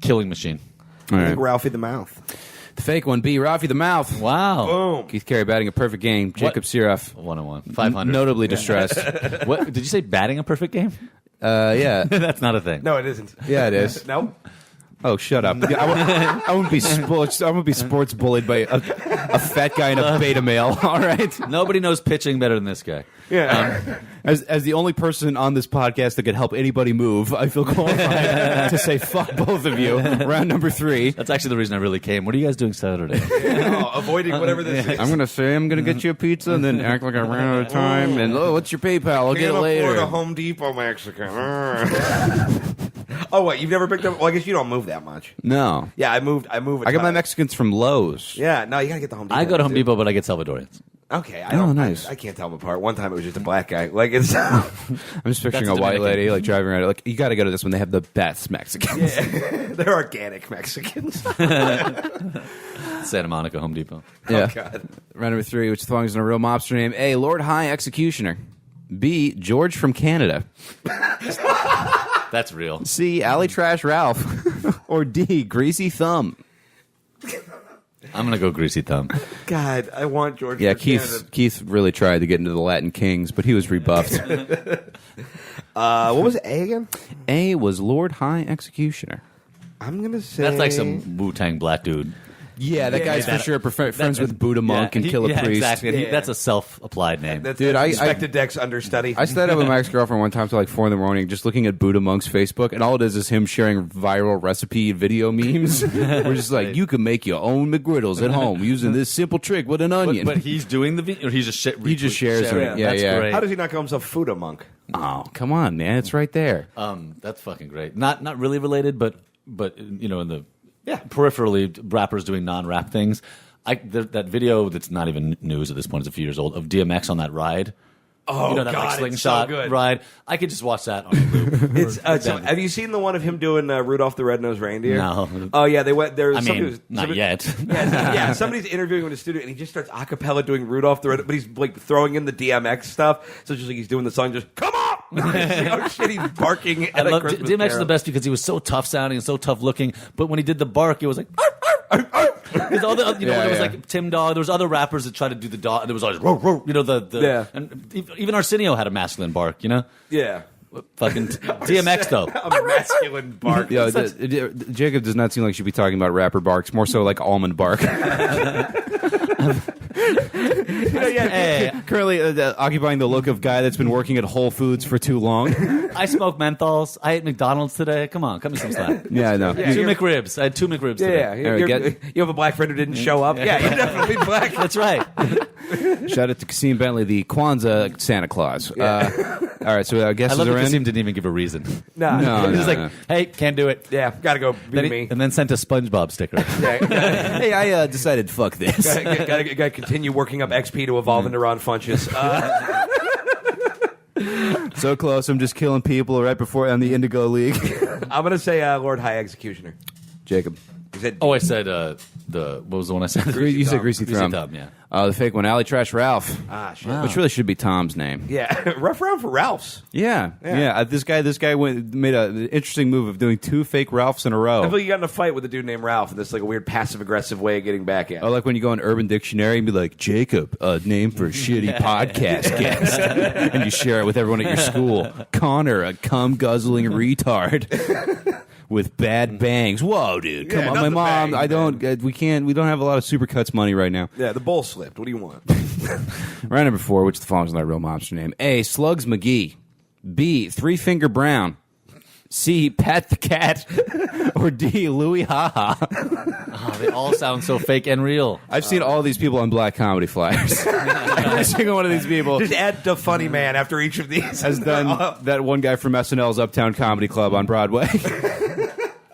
Killing Machine. All I right. think Ralphie the Mouth. The fake one, B, Ralphie the Mouth. Wow. Boom. Keith Carey batting a perfect game. Jacob Sirof, 101. 500. notably distressed. What did you say? Batting a perfect game? Yeah. That's not a thing. No, it isn't. Yeah, it is. Nope. Oh, shut up! I wouldn't be sports bullied by a fat guy in a beta male. All right. Nobody knows pitching better than this guy. Yeah. As the only person on this podcast that could help anybody move, I feel qualified to say fuck both of you. Round number 3. That's actually the reason I really came. What are you guys doing Saturday? Avoiding whatever this is. I'm gonna say I'm gonna get you a pizza and then act like I ran out of time. And what's your PayPal? I'll get it Can't afford later. a Home Depot Mexican. Oh, what? You've never picked up? Well, I guess you don't move that much. No, Yeah, I moved. I got I got my Mexicans from Lowe's. Yeah, no, you gotta get the Home Depot. I go to Home too. Depot, but I get Salvadorians. Okay, I Oh, don't. nice. I can't tell them apart. One time it was just a black guy. Like it's. I'm just picturing That's a white Dominican. lady like driving around. Like you got to go to this one. They have the best Mexicans. They're organic Mexicans. Santa Monica Home Depot. Yeah. Oh, God. Round number 3, which belongs in a real mobster name. A, Lord High Executioner. B, George from Canada. That's real. C, Alley Trash Ralph. Or D, Greasy Thumb. I'm gonna go Greasy Thumb. God, I want George. Yeah, for Canada. Keith really tried to get into the Latin Kings, but he was rebuffed. What was A again? A was Lord High Executioner. I'm gonna say That's like some Wu-Tang black dude. Yeah, that guy's for sure friends with Buddha Monk and Killer Priest. Exactly. And that's a self-applied name. Dude, I Inspector Deck's understudy. I stayed up with my ex-girlfriend one time till like 4 a.m. just looking at Buddha Monk's Facebook, and all it is him sharing viral recipe video memes. We're just like, you can make your own McGriddles at home using this simple trick with an onion. But he's doing the video, or he just shares it. Yeah, That's great. How does he not call himself Fuda Monk? Oh, come on, man. It's right there. That's fucking great. Not really related, but in the peripherally, rappers doing non-rap things. That video that's not even news at this point, it's a few years old, of DMX on that ride. Oh, that God, slingshot it's so good. ride. I could just watch that on a loop. Have you seen the one of him doing Rudolph the Red-Nosed Reindeer? No. Oh, yeah, they went there. Not yet. Yeah, somebody's interviewing him in the studio, and he just starts a cappella doing Rudolph the Red, but he's like throwing in the DMX stuff. So it's just like he's doing the song, just come on! Oh shit, he's barking at a Christmas DMX carol. is the best because he was so tough sounding and so tough looking, but when he did the bark, it was like. Because all the when it was like Tim Dog, there was other rappers that tried to do the dog. There was always and even Arsenio had a masculine bark. Yeah. Fucking DMX though. A masculine bark. Yo, Jacob does not seem like he should be talking about rapper barks, more so like almond bark. Currently occupying the look of guy that's been working at Whole Foods for too long. I smoke menthols. I ate McDonald's today. Come on, cut me some slack. Yeah, I know. 2 McRibs. I had 2 McRibs today. You have a black friend who didn't show up? Yeah, you're definitely black. That's right. Shout out to Kasim Bentley, the Kwanzaa Santa Claus. All right, so guesses I love are that in. Kasim didn't even give a reason. No. He was like, hey, can't do it. Yeah, gotta go be me. And then sent a SpongeBob sticker. Hey, I decided fuck this. Gotta continue working up XP to evolve into Ron Funches. So close, I'm just killing people right before on the Indigo League. I'm gonna say Lord High Executioner. Jacob. You said I said what was the one I said? You said Greasy Greasy Thumb. Thumb, yeah. The fake one, Alley Trash Ralph. shit. Which really should be Tom's name. Yeah, rough round for Ralph's. Yeah. This guy made an interesting move of doing 2 fake Ralphs in a row. I feel like you got in a fight with a dude named Ralph, and this is like a weird passive aggressive way of getting back at. Oh, like when you go on Urban Dictionary and be like, Jacob, a name for a shitty podcast guest. And you share it with everyone at your school. Connor, a cum guzzling retard. With bad bangs. Whoa, dude. Come on. My mom, bangs, we don't have a lot of Supercuts money right now. Yeah, the bowl slipped. What do you want? Round number 4, which the following is not a real monster name. A, Slugs McGee. B, Three Finger Brown. C, Pat the Cat. Or D, Louie Haha. Oh, they all sound so fake and real. I've seen all these people on black comedy flyers. Every single one of these people Just add the funny man after each of these. has done that one guy from SNL's Uptown Comedy Club on Broadway.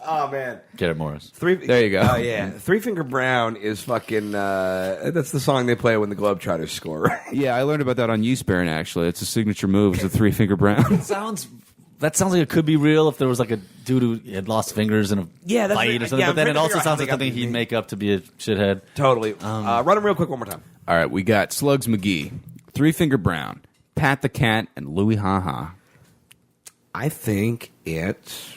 Oh, man. Get it, Morris. There you go. Oh, yeah. Three Finger Brown is fucking... that's the song they play when the Globetrotters score, right? Yeah, I learned about that on Yeastburn, actually. It's a signature move. It's a Three Finger Brown. That sounds like it could be real if there was like a dude who had lost fingers in a Yeah, that's fight right. or something. Yeah, but then I'm it trying to also figure out how sounds they like got something the he'd name. make up to be a shithead. Totally. Run them real quick one more time. All right, we got Slugs McGee, Three Finger Brown, Pat the Cat, and Louie Haha. I think it's...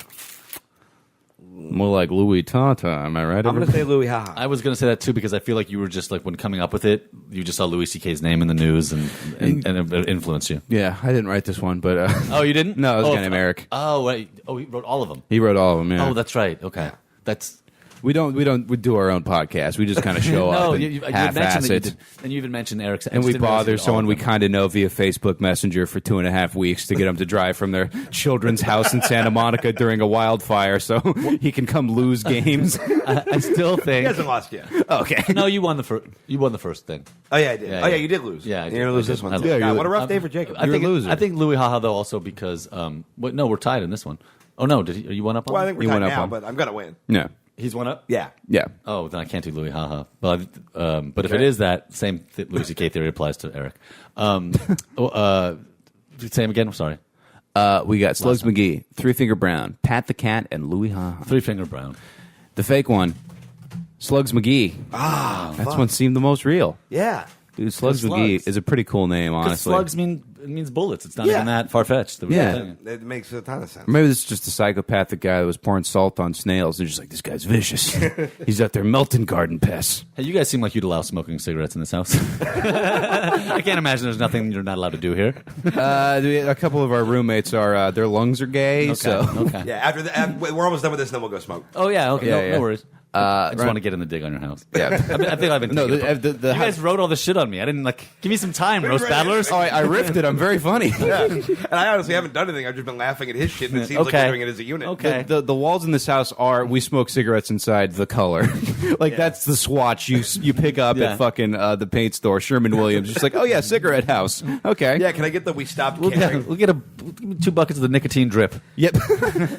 More like Louie Tata, am I right? I'm going to say Louie Haha. I was going to say that too because I feel like you were just like when coming up with it, you just saw Louis C.K.'s name in the news and it influenced you. Yeah, I didn't write this one, but... Oh, you didn't? No, it was a guy named Eric. Oh, wait. Oh, he wrote all of them. He wrote all of them, yeah. Oh, that's right. Okay. We do our own podcast. We just kind of show No, up and you half-ass mentioned that you it. did. And you even mentioned Eric's. And we bother someone we kind of know via Facebook Messenger for 2.5 weeks to get them to drive from their children's house in Santa Monica during a wildfire so he can come lose games. I still He think. hasn't lost yet. Okay. No, you won the first. You won the first thing. Oh, yeah, I did. Yeah, oh, yeah, yeah. you did lose. Yeah, I You're did. going to lose I this did. one. I too. did. God, what a rough day for Jacob. I think a loser. I think Louis Haha though also because. No, we're tied in this one. Oh no, are you one up on? Well, I think we're You tied went up now, on- but I'm going to win. Yeah. He's one up. Yeah. Yeah. Oh, then I can't do Louis Haha. But if it is that same Louis C.K. theory applies to Eric. Say him again. I'm sorry. We got Slugs McGee, Three Finger Brown, Pat the Cat, and Louie Haha. Three Finger Brown. The fake one, Slugs McGee. That's one seemed the most real. Yeah. Dude, Slugs Slugs. McGee is a pretty cool name, Because honestly. slugs means bullets. It's not Yeah. even that far fetched. Yeah. It makes a ton of sense. Maybe this is just a psychopathic guy that was pouring salt on snails. They're just like, this guy's vicious. He's out there melting garden pests. Hey, you guys seem like you'd allow smoking cigarettes in this house. I can't imagine there's nothing you're not allowed to do here. A couple of our roommates their lungs are gay, so Okay. Yeah, we're almost done with this, and then we'll go smoke. Oh yeah. Okay. Yeah. No worries. I just want to get in the dig on your house. Yeah. I think I've been. No, you guys wrote all the shit on me. I didn't give me some time, roast battlers. Oh, I riffed it. I'm very funny. Yeah. And I honestly haven't done anything. I've just been laughing at his shit, and it seems like we're doing it as a unit. Okay. The walls in this house we smoke cigarettes inside the color. That's the swatch you pick up at fucking the paint store, Sherman Williams. Just like, oh yeah, cigarette house. Okay. Yeah, can I get the we stopped caring? We'll get 2 buckets of the nicotine drip. Yep.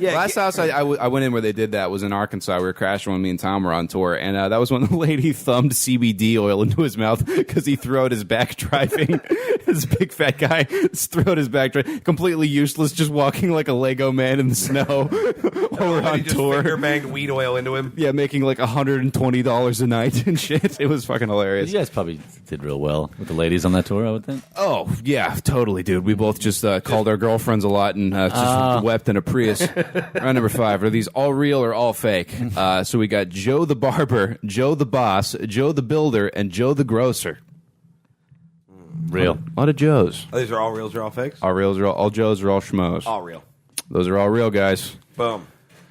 Last house I went in where they did that was in Arkansas. We were crashing when me and Tom were on tour, and that was when the lady thumbed CBD oil into his mouth because he threw out his back driving. This big fat guy threw out his back driving, completely useless, just walking like a Lego man in the snow while we're on just tour. Finger banged weed oil into him. Yeah, making like $120 a night and shit. It was fucking hilarious. You guys probably did real well with the ladies on that tour, I would think. Oh, yeah, totally, dude. We both just called our girlfriends a lot and just wept in a Prius. Round number 5. Are these all real or all fake? So we got Joe the Barber, Joe the Boss, Joe the Builder, and Joe the Grocer. Real. A lot of Joes. Oh, these are all reals or all fakes? All reals are all Joes are all schmoes. All real. Those are all real, guys. Boom.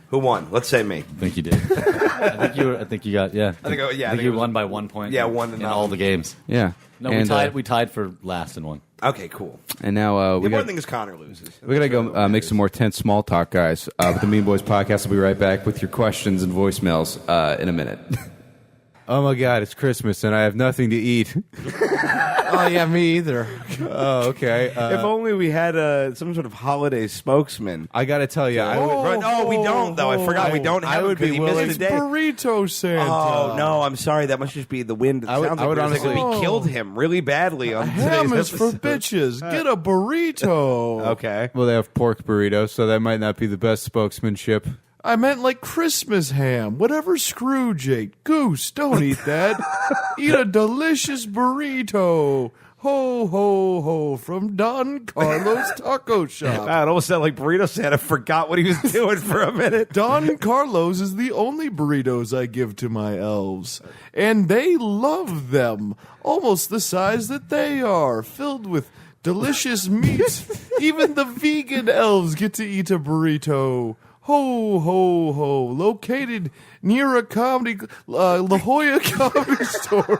Who won? Let's say me. I think you did. I think you got, yeah. I think you it was- won by 1 point. Yeah, 1 to in nothing. all the games. Yeah. No, And, we tied for last in one. Okay, cool. And now The we important got. thing is Connor loses. We gotta go make some more tense small talk, guys. With the Mean Boys podcast, we'll be right back with your questions and voicemails in a minute. Oh my God, it's Christmas and I have nothing to eat. Oh yeah, me either. Oh, okay. If only we had some sort of holiday spokesman. I gotta tell you, We don't, though. I forgot we don't have I would him 'cause be he willing- missed It's a day. burrito Santa. Oh, no, I'm sorry. That must just be the wind. It I would- sounds I like would it was like honestly- we killed him really badly on Ham today's is for episode. bitches. Get a burrito. Okay. well, they have pork burritos, so that might not be the best spokesmanship. I meant like Christmas ham. Whatever Scrooge ate. Goose, don't eat that. Eat a delicious burrito. Ho, ho, ho, from Don Carlos Taco Shop. Wow, it almost sounded like Burrito Santa forgot what he was doing for a minute. Don Carlos is the only burritos I give to my elves. And they love them. Almost the size that they are. Filled with delicious meat. Even the vegan elves get to eat a burrito. Ho, ho, ho. Located near a comedy, La Jolla Comedy Store.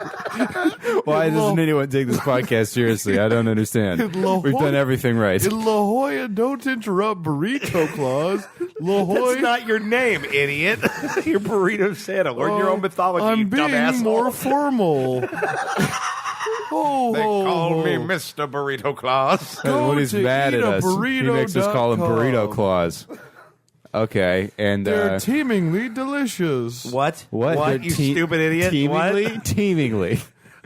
Why doesn't anyone take this podcast seriously? I don't understand. We've done everything right. In La Jolla, don't interrupt Burrito Claus. La Jolla. That's not your name, idiot. You're Burrito Santa. Learn your own mythology, I'm you being dumbass. more formal. Ho, They ho, call ho. me Mr. Burrito Claus. Go When he's to mad at us, he eataburrito.com. makes us call him Burrito Claus. Okay, and They're teemingly delicious. What? what? They're You stupid idiot? Teemingly, What? teemingly.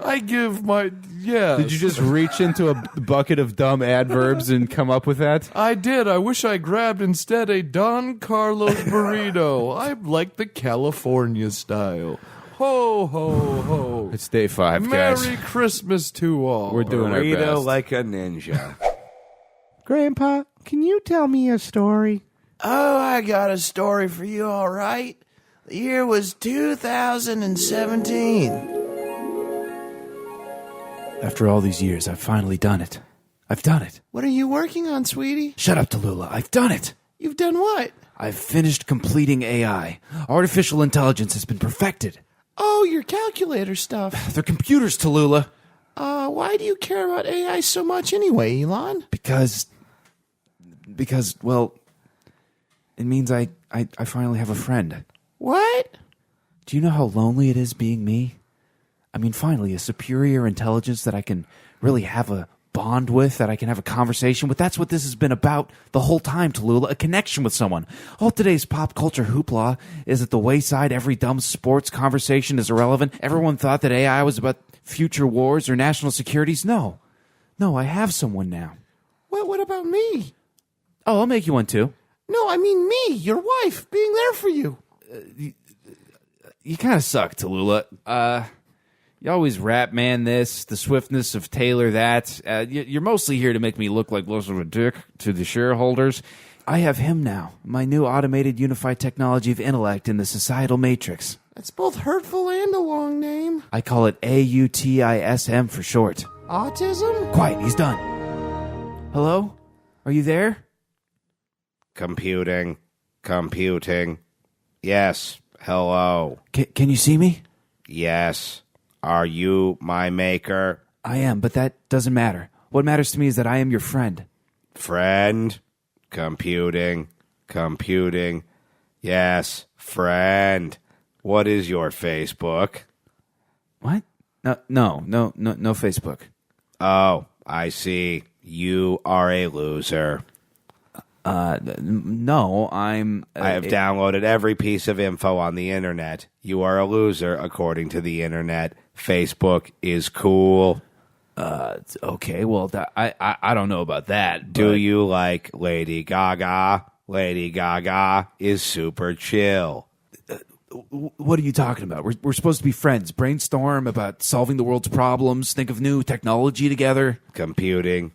I give my yes. Did you just reach into a bucket of dumb adverbs and come up with that? I did. I wish I grabbed instead a Don Carlos burrito. I like the California style. Ho ho ho. It's day 5, guys. Merry Christmas to all. We're doing our Burrito best. like a ninja. Grandpa, can you tell me a story? Oh, I got a story for you, all right. The year was 2017. After all these years, I've finally done it. I've done it. What are you working on, sweetie? Shut up, Tallulah. I've done it. You've done what? I've finished completing AI. Artificial intelligence has been perfected. Oh, your calculator stuff. They're computers, Tallulah. Why do you care about AI so much anyway, Elon? Because, well, it means I finally have a friend. What? Do you know how lonely it is being me? I mean, finally, a superior intelligence that I can really have a bond with, that I can have a conversation with. That's what this has been about the whole time, Tallulah, a connection with someone. All today's pop culture hoopla is at the wayside. Every dumb sports conversation is irrelevant. Everyone thought that AI was about future wars or national securities. No, I have someone now. What about me? Oh, I'll make you one too. No, I mean me, your wife, being there for you. You kind of suck, Tallulah. You always rap man this, the swiftness of Taylor that. You're mostly here to make me look like less of a dick to the shareholders. I have him now, my new automated unified technology of intellect in the societal matrix. That's both hurtful and a long name. I call it AUTISM for short. Autism? Quiet, he's done. Hello? Are you there? Computing. Yes. Hello. Can you see me? Yes. Are you my maker? I am, but that doesn't matter. What matters to me is that I am your friend. Friend? Computing. Yes, friend. What is your Facebook? What? No Facebook. Oh, I see. You are a loser. No, I'm... I have downloaded every piece of info on the internet. You are a loser, according to the internet. Facebook is cool. Okay, well, I don't know about that. Do you like Lady Gaga? Lady Gaga is super chill. What are you talking about? We're supposed to be friends. Brainstorm about solving the world's problems. Think of new technology together. Computing.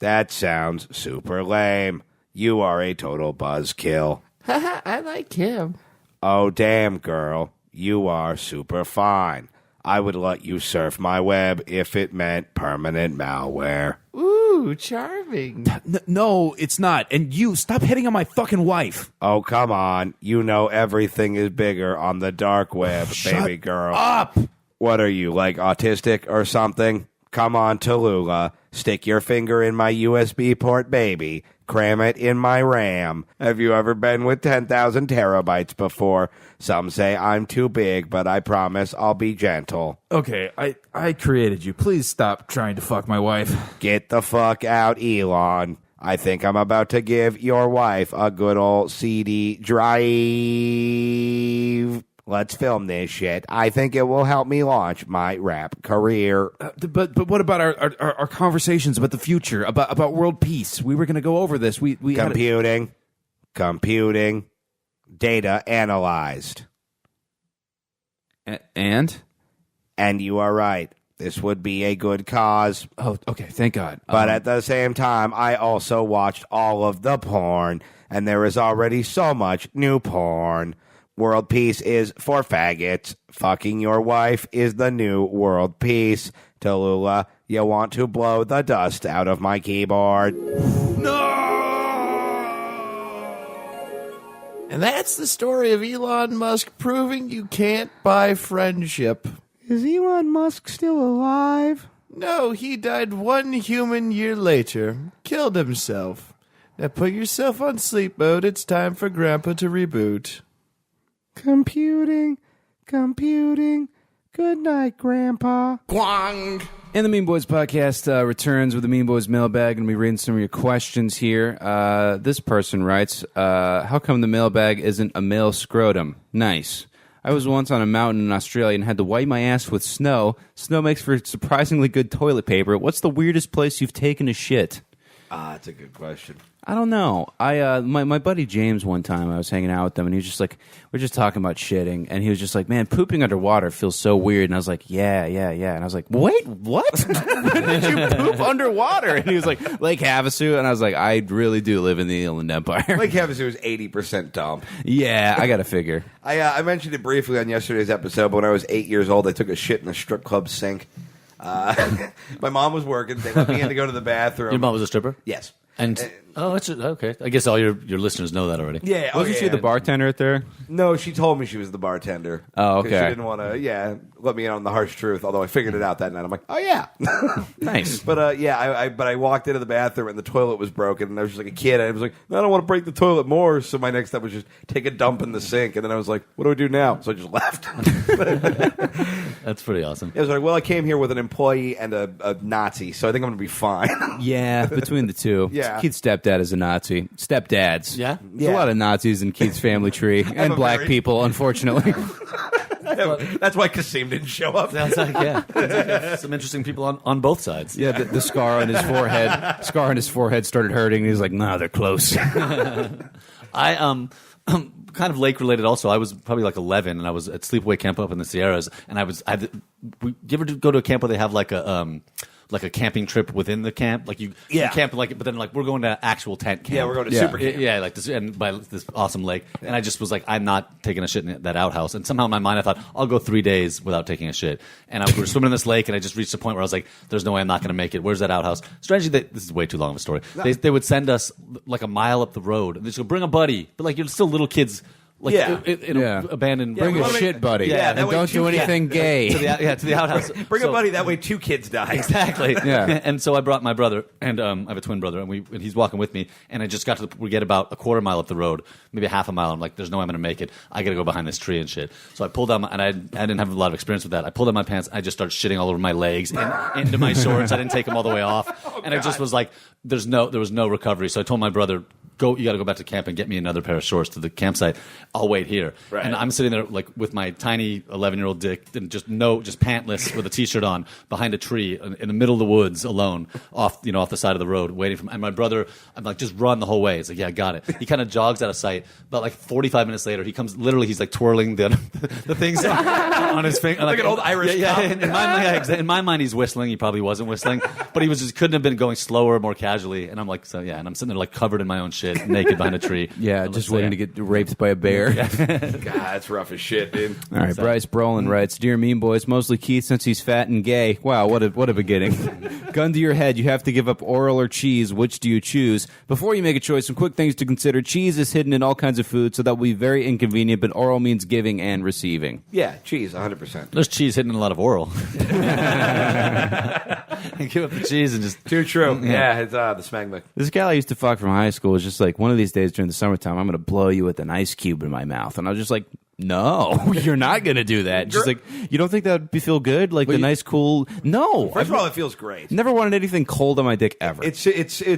That sounds super lame. You are a total buzzkill. I like him. Oh, damn, girl. You are super fine. I would let you surf my web if it meant permanent malware. Ooh, charming. No, it's not. And you, stop hitting on my fucking wife. Oh, come on. You know everything is bigger on the dark web, baby girl. Up! What are you, like autistic or something? Come on, Tallulah. Stick your finger in my USB port, baby. Cram it in my RAM. Have you ever been with 10,000 terabytes before? Some say I'm too big, but I promise I'll be gentle. Okay, I created you. Please stop trying to fuck my wife. Get the fuck out, Elon. I think I'm about to give your wife a good old CD drive. Let's film this shit. I think it will help me launch my rap career. But what about our conversations about the future, about world peace? We were going to go over this. We Computing. Data analyzed. And you are right. This would be a good cause. oh, okay, thank God. But at the same time, I also watched all of the porn, and there is already so much new porn. World peace is for faggots. Fucking your wife is the new world peace. Tallulah, you want to blow the dust out of my keyboard. And that's the story of Elon Musk proving you can't buy friendship. Is Elon Musk still alive? No, he died 1 human year later. Killed himself. Now put yourself on sleep mode. It's time for Grandpa to reboot. Computing. Good night, Grandpa. Quang! And the Mean Boys podcast returns with the Mean Boys mailbag, and we reading some of your questions here. This person writes, how come the mailbag isn't a male scrotum? Nice. I was once on a mountain in Australia and had to wipe my ass with snow. Snow makes for surprisingly good toilet paper. What's the weirdest place you've taken a shit? That's a good question. I don't know. My buddy James, one time I was hanging out with him, and he was just like, we're just talking about shitting, and he was just like, man, pooping underwater feels so weird. And I was like, yeah. And I was like, wait, what? Did you poop underwater? And he was like, Lake Havasu. And I was like, I really do live in the Inland Empire. Lake Havasu is 80% dump. Yeah, I got to figure. I mentioned it briefly on yesterday's episode, but when I was 8 years old, I took a shit in a strip club sink. My mom was working. They let me in to go to the bathroom. Your mom was a stripper? Yes. And that's okay. I guess all your listeners know that already. Yeah. Wasn't she the bartender there? No, she told me she was the bartender. Oh, 'Cause okay. She didn't want to, let me in on the harsh truth, although I figured it out that night. I'm like, oh, yeah. Nice. But, I walked into the bathroom and the toilet was broken, and I was just like a kid. And I was like, no, I don't want to break the toilet more. So my next step was just take a dump in the sink. And then I was like, what do I do now? So I just left. That's pretty awesome. I was like, well, I came here with an employee and a Nazi, so I think I'm going to be fine. Yeah, between the two. Yeah. Keith's stepdad is a Nazi. Stepdads. Yeah? There's a lot of Nazis in Keith's family tree. And a black very- people, unfortunately. That's why Kasim didn't show up. Sounds like, yeah. Sounds like some interesting people on both sides. Yeah, the scar on his forehead started hurting. And he's like, nah, they're close. I kind of lake related also. I was probably like 11 and I was at sleepaway camp up in the Sierras, and you ever go to a camp where they have like a camping trip within the camp? Like you camp but then like we're going to actual tent camp. Yeah, we're going to super camp. Yeah, like this, and by this awesome lake. And I just was like, I'm not taking a shit in that outhouse. And somehow in my mind I thought, I'll go 3 days without taking a shit. And we were swimming in this lake, and I just reached a point where I was like, there's no way I'm not going to make it. Where's that outhouse? Strangely, this is way too long of a story. They would send us like a mile up the road, and they just go, bring a buddy. But like, you're still little kids like Yeah. in a abandoned. Yeah, Bring we a wanna make- shit buddy. Yeah, that and way don't two- do anything gay. to the outhouse. Bring So- a buddy. That way 2 kids die. Exactly. Yeah. And so I brought my brother, and I have a twin brother, and he's walking with me. And I just got to we get about a quarter mile up the road, maybe half a mile. I'm like, there's no way I'm going to make it. I got to go behind this tree and shit. So I pulled down, and I didn't have a lot of experience with that. I pulled down my pants. I just started shitting all over my legs and into my shorts. I didn't take them all the way off, and it just was like there was no recovery. So I told my brother, you got to go back to camp and get me another pair of shorts to the campsite. I'll wait here. Right. And I'm sitting there like with my tiny 11-year-old dick and just pantless with a t-shirt on behind a tree in the middle of the woods alone off the side of the road waiting for and my brother, I'm like, just run the whole way. He's like, yeah, I got it. He kind of jogs out of sight. About like 45 minutes later, he comes, literally he's like twirling the things on his finger. Like an old Irish cop. In my mind, he's whistling. He probably wasn't whistling, but he couldn't have been going slower, more casually. And I'm like, and I'm sitting there like covered in my own shit, naked behind a tree. Yeah, just waiting to get raped by a bear. God, that's rough as shit, dude. All right, Bryce Brolin writes, "Dear Mean Boys, mostly Keith since he's fat and gay. Wow, what a beginning. Gun to your head, you have to give up oral or cheese. Which do you choose? Before you make a choice, some quick things to consider. Cheese is hidden in all kinds of food, so that will be very inconvenient, but oral means giving and receiving." Yeah, cheese, 100%. There's cheese hidden in a lot of oral. Give up the cheese and just Too true. Yeah, it's the smegma. This gal I used to fuck from high school was just like, one of these days during the summertime, I'm going to blow you with an ice cube in my mouth. And I was just like, no, you're not going to do that. She's like, you don't think that would feel good? Like the nice, cool... No. First of all, it feels great. Never wanted anything cold on my dick ever. It's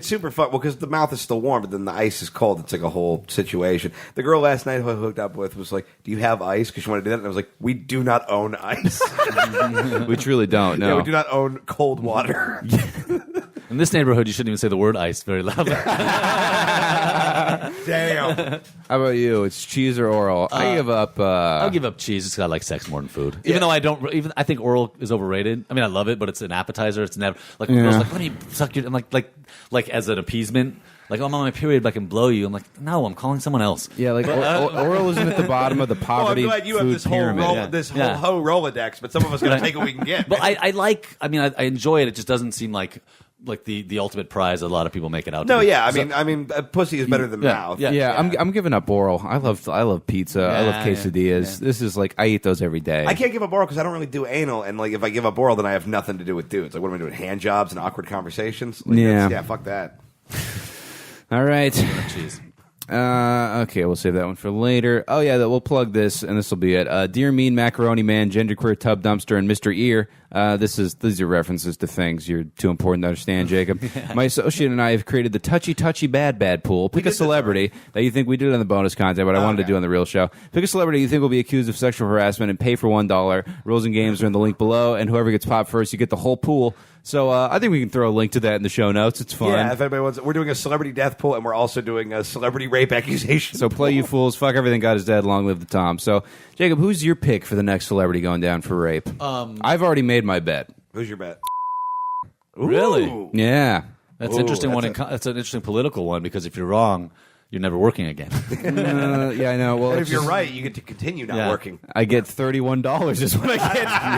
super fun. Well, because the mouth is still warm, but then the ice is cold. It's like a whole situation. The girl last night who I hooked up with was like, "Do you have ice?" Because she wanted to do that, and I was like, "We do not own ice. We truly don't, no. Yeah, we do not own cold water." in this neighborhood, you shouldn't even say the word ice very loudly. Damn. How about you? It's cheese or oral? I give up... I'll give up cheese just 'cause I like sex more than food. Even though I don't, I think oral is overrated. I mean, I love it, but it's an appetizer. It's never like when girls are like, "Let me suck your." I'm like as an appeasement. Like, "Oh, I'm on my period, but I can blow you." I'm like, "No, I'm calling someone else." Yeah, like oral isn't at the bottom of the Well, I'm poverty glad you have food this whole pyramid. this whole Yeah. hoe Rolodex, but some of us got to take what we can get. But I enjoy it. It just doesn't seem like the ultimate prize. A lot of people make it out. No, to be. yeah, I mean, pussy is better than Yeah, mouth. yeah. Yeah, I'm giving up oral. I love pizza. I love Yeah, quesadillas. This is like I eat those every day. I can't give up oral because I don't really do anal, and like if I give up oral, then I have nothing to do with dudes. Like, what am I doing? Hand jobs and awkward conversations? Like, Yeah. yeah, fuck that. All right. Cheese. Okay, we'll save that one for later. Oh yeah, we'll plug this, and this will be it. Dear Mean Macaroni Man, Genderqueer Tub Dumpster, and Mr. Ear. These are references to things you're too important to understand, Jacob. My associate and I have created the touchy bad pool. Pick a celebrity that you think we did on the bonus content, but I wanted to do on the real show. Pick a celebrity you think will be accused of sexual harassment and pay for $1. Rules and games are in the link below, and whoever gets popped first, you get the whole pool. So I think we can throw a link to that in the show notes. It's fun. Yeah, if anybody wants, we're doing a celebrity death pool, and we're also doing a celebrity rape accusation. So play, you fools. Fuck everything. God is dead. Long live the Tom. So, Jacob, who's your pick for the next celebrity going down for rape? I've already made my bet. Who's your bet? Really? Ooh. Yeah. That's an interesting one. That's an interesting political one because if you're wrong, you're never working again. Yeah, I know. Well, And it's if you're just- right, you get to continue not working. I get $31 is what I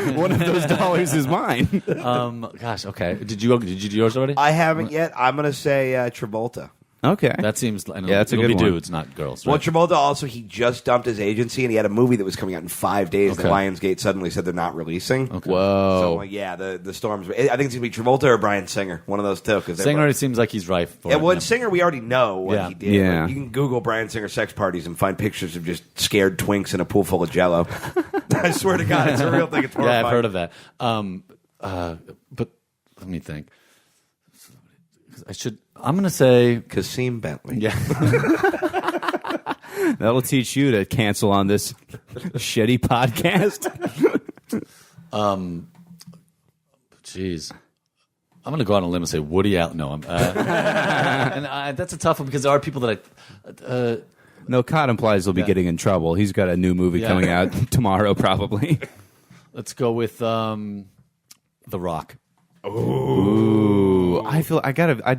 get. One of those dollars is mine. Gosh, okay. Did you do yours already? I haven't yet. I'm going to say Travolta. Okay. That seems. I know, Yeah, that's a it'll good be one. dudes, not girls. Well, Right? Travolta also, he just dumped his agency, and he had a movie that was coming out in 5 days that Okay. Lionsgate suddenly said they're not releasing. Okay. Whoa. So, like, yeah, the storms. I think it's going to be Travolta or Bryan Singer, one of those two. Cause Singer already seems like he's rife. For Yeah, it. well, Singer, we already know what Yeah. he did. Yeah. Like, you can Google Bryan Singer sex parties and find pictures of just scared twinks in a pool full of Jello. I swear to God, it's a real thing. It's horrifying. Yeah, I've heard of that. But let me think. I'm going to say. Kasim Bentley. Yeah. That'll teach you to cancel on this shitty podcast. Jeez. I'm going to go out on a limb and say Woody Allen. No, and that's a tough one because there are people that No, Cod implies he'll be getting in trouble. He's got a new movie Yeah. coming out tomorrow, probably. let's go with The Rock. Ooh, I feel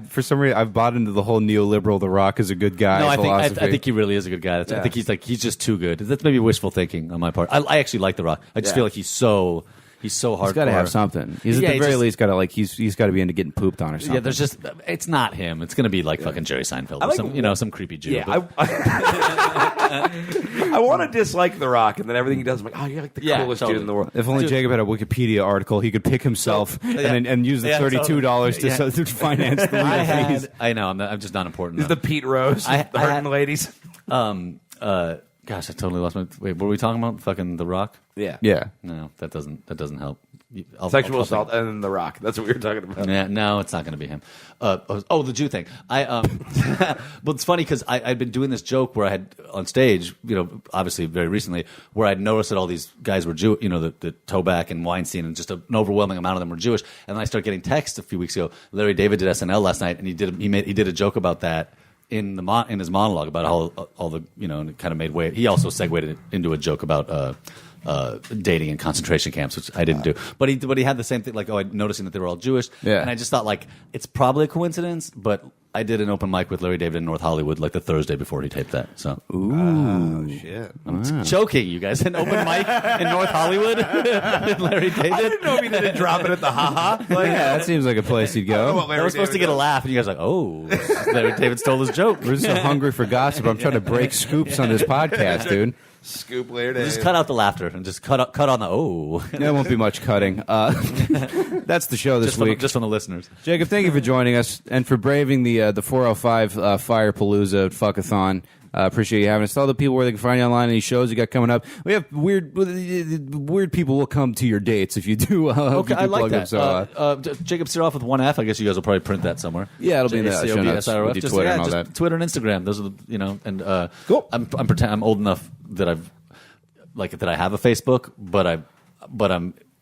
for some reason I've bought into the whole neoliberal The Rock is a good guy No, I philosophy. think he really is a good guy. I think he's just too good. That's maybe wishful thinking on my part. I actually like The Rock. I just feel like he's so He's so hardcore. He's got to have something. He's Yeah, at the he very just- least got to like he's got to be into getting pooped on or something. Yeah, there's just it's not him. It's going to be like fucking Jerry Seinfeld, or like- some creepy Jew. Yeah, but- I want to dislike The Rock, and then everything he does, I'm like, oh, you're like the Yeah, coolest totally. dude in the world. If only Jacob had a Wikipedia article, he could pick himself and use the Yeah, $32 totally. to finance the I legal fees. had. I know. I'm just not important. He's the Pete Rose, I the hurting ladies. Gosh, I totally lost my. Wait, what were we talking about? Fucking The Rock? Yeah. Yeah. No, that doesn't help. Sexual assault and then The Rock. That's what we were talking about. Yeah, no, it's not going to be him. The Jew thing. Well, it's funny because I'd been doing this joke where I had on stage, obviously very recently, where I'd noticed that all these guys were Jew, the Toback and Weinstein, and just an overwhelming amount of them were Jewish. And then I started getting texts a few weeks ago. Larry David did SNL last night, and he did a joke about that in his monologue about how all the and it kind of made way. He also segued it into a joke about. Dating in concentration camps, which I didn't do, but he had the same thing, like noticing that they were all Jewish, and I just thought like it's probably a coincidence, but I did an open mic with Larry David in North Hollywood like the Thursday before he taped that. So Shit. I'm joking, you guys. An open mic in North Hollywood with Larry David. I didn't know if he didn't drop it at the haha. Like, Yeah, that seems like a place you'd go. I was supposed to get a laugh, and you guys were like, oh, Larry David stole his joke. We're just so hungry for gossip. I'm trying to break scoops on this podcast, dude. Scoop later. Just cut out the laughter and just cut on the oh. There won't be much cutting. That's the show this week. Just from the listeners. Jacob, thank you for joining us and for braving the 405 Fire Palooza Fuckathon. Appreciate you having us. Tell the people where they can find you online, any shows you got coming up. We have weird people will come to your dates if you do. Okay, I like plug that. them, so, Jacob Sirof with one F. I guess you guys will probably print that somewhere. Yeah, it'll be in the show notes with your Twitter and all that. Twitter and Instagram. Those are the and Cool. I'm old enough that I have a Facebook, but I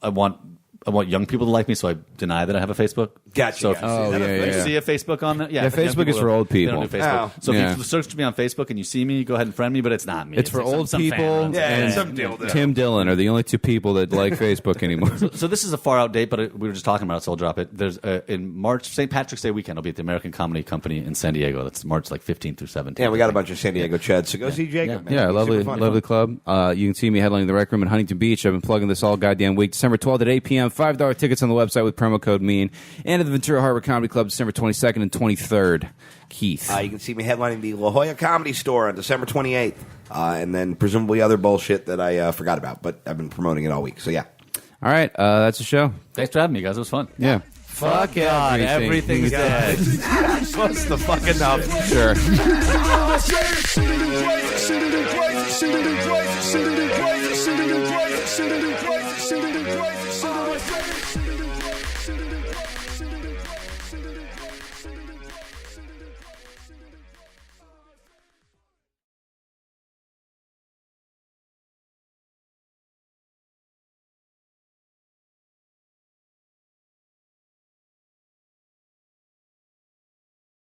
want young people to like me, so I deny that I have a Facebook. Gotcha. So if you see a Facebook on there, Yeah, Facebook is for old people. They don't do Facebook. Oh. So if you search me on Facebook and you see me, go ahead and friend me, but it's not me. It's for like old some fan people runs it. and some dildo. Tim Dillon are the only two people that like Facebook anymore. So this is a far out date, but we were just talking about it, so I'll drop it. There's in March, St. Patrick's Day weekend, I'll be at the American Comedy Company in San Diego. That's March 15th through 17th. Yeah, we got a bunch of San Diego chads, so go see Jacob. Man. Yeah, He's lovely, super fun. lovely club. You can see me headlining the Rec Room in Huntington Beach. I've been plugging this all goddamn week. December 12th at 8 p.m. $5 tickets on the website with promo code MEAN. And at the Ventura Harbor Comedy Club December 22nd and 23rd. Keith. You can see me headlining the La Jolla Comedy Store on December 28th, and then presumably other bullshit that I forgot about, but I've been promoting it all week. So yeah. All right, that's the show. Thanks for having me, guys. It was fun. Yeah. Fuck God, everything's dead. What's the fuck enough? Sure. Crazy,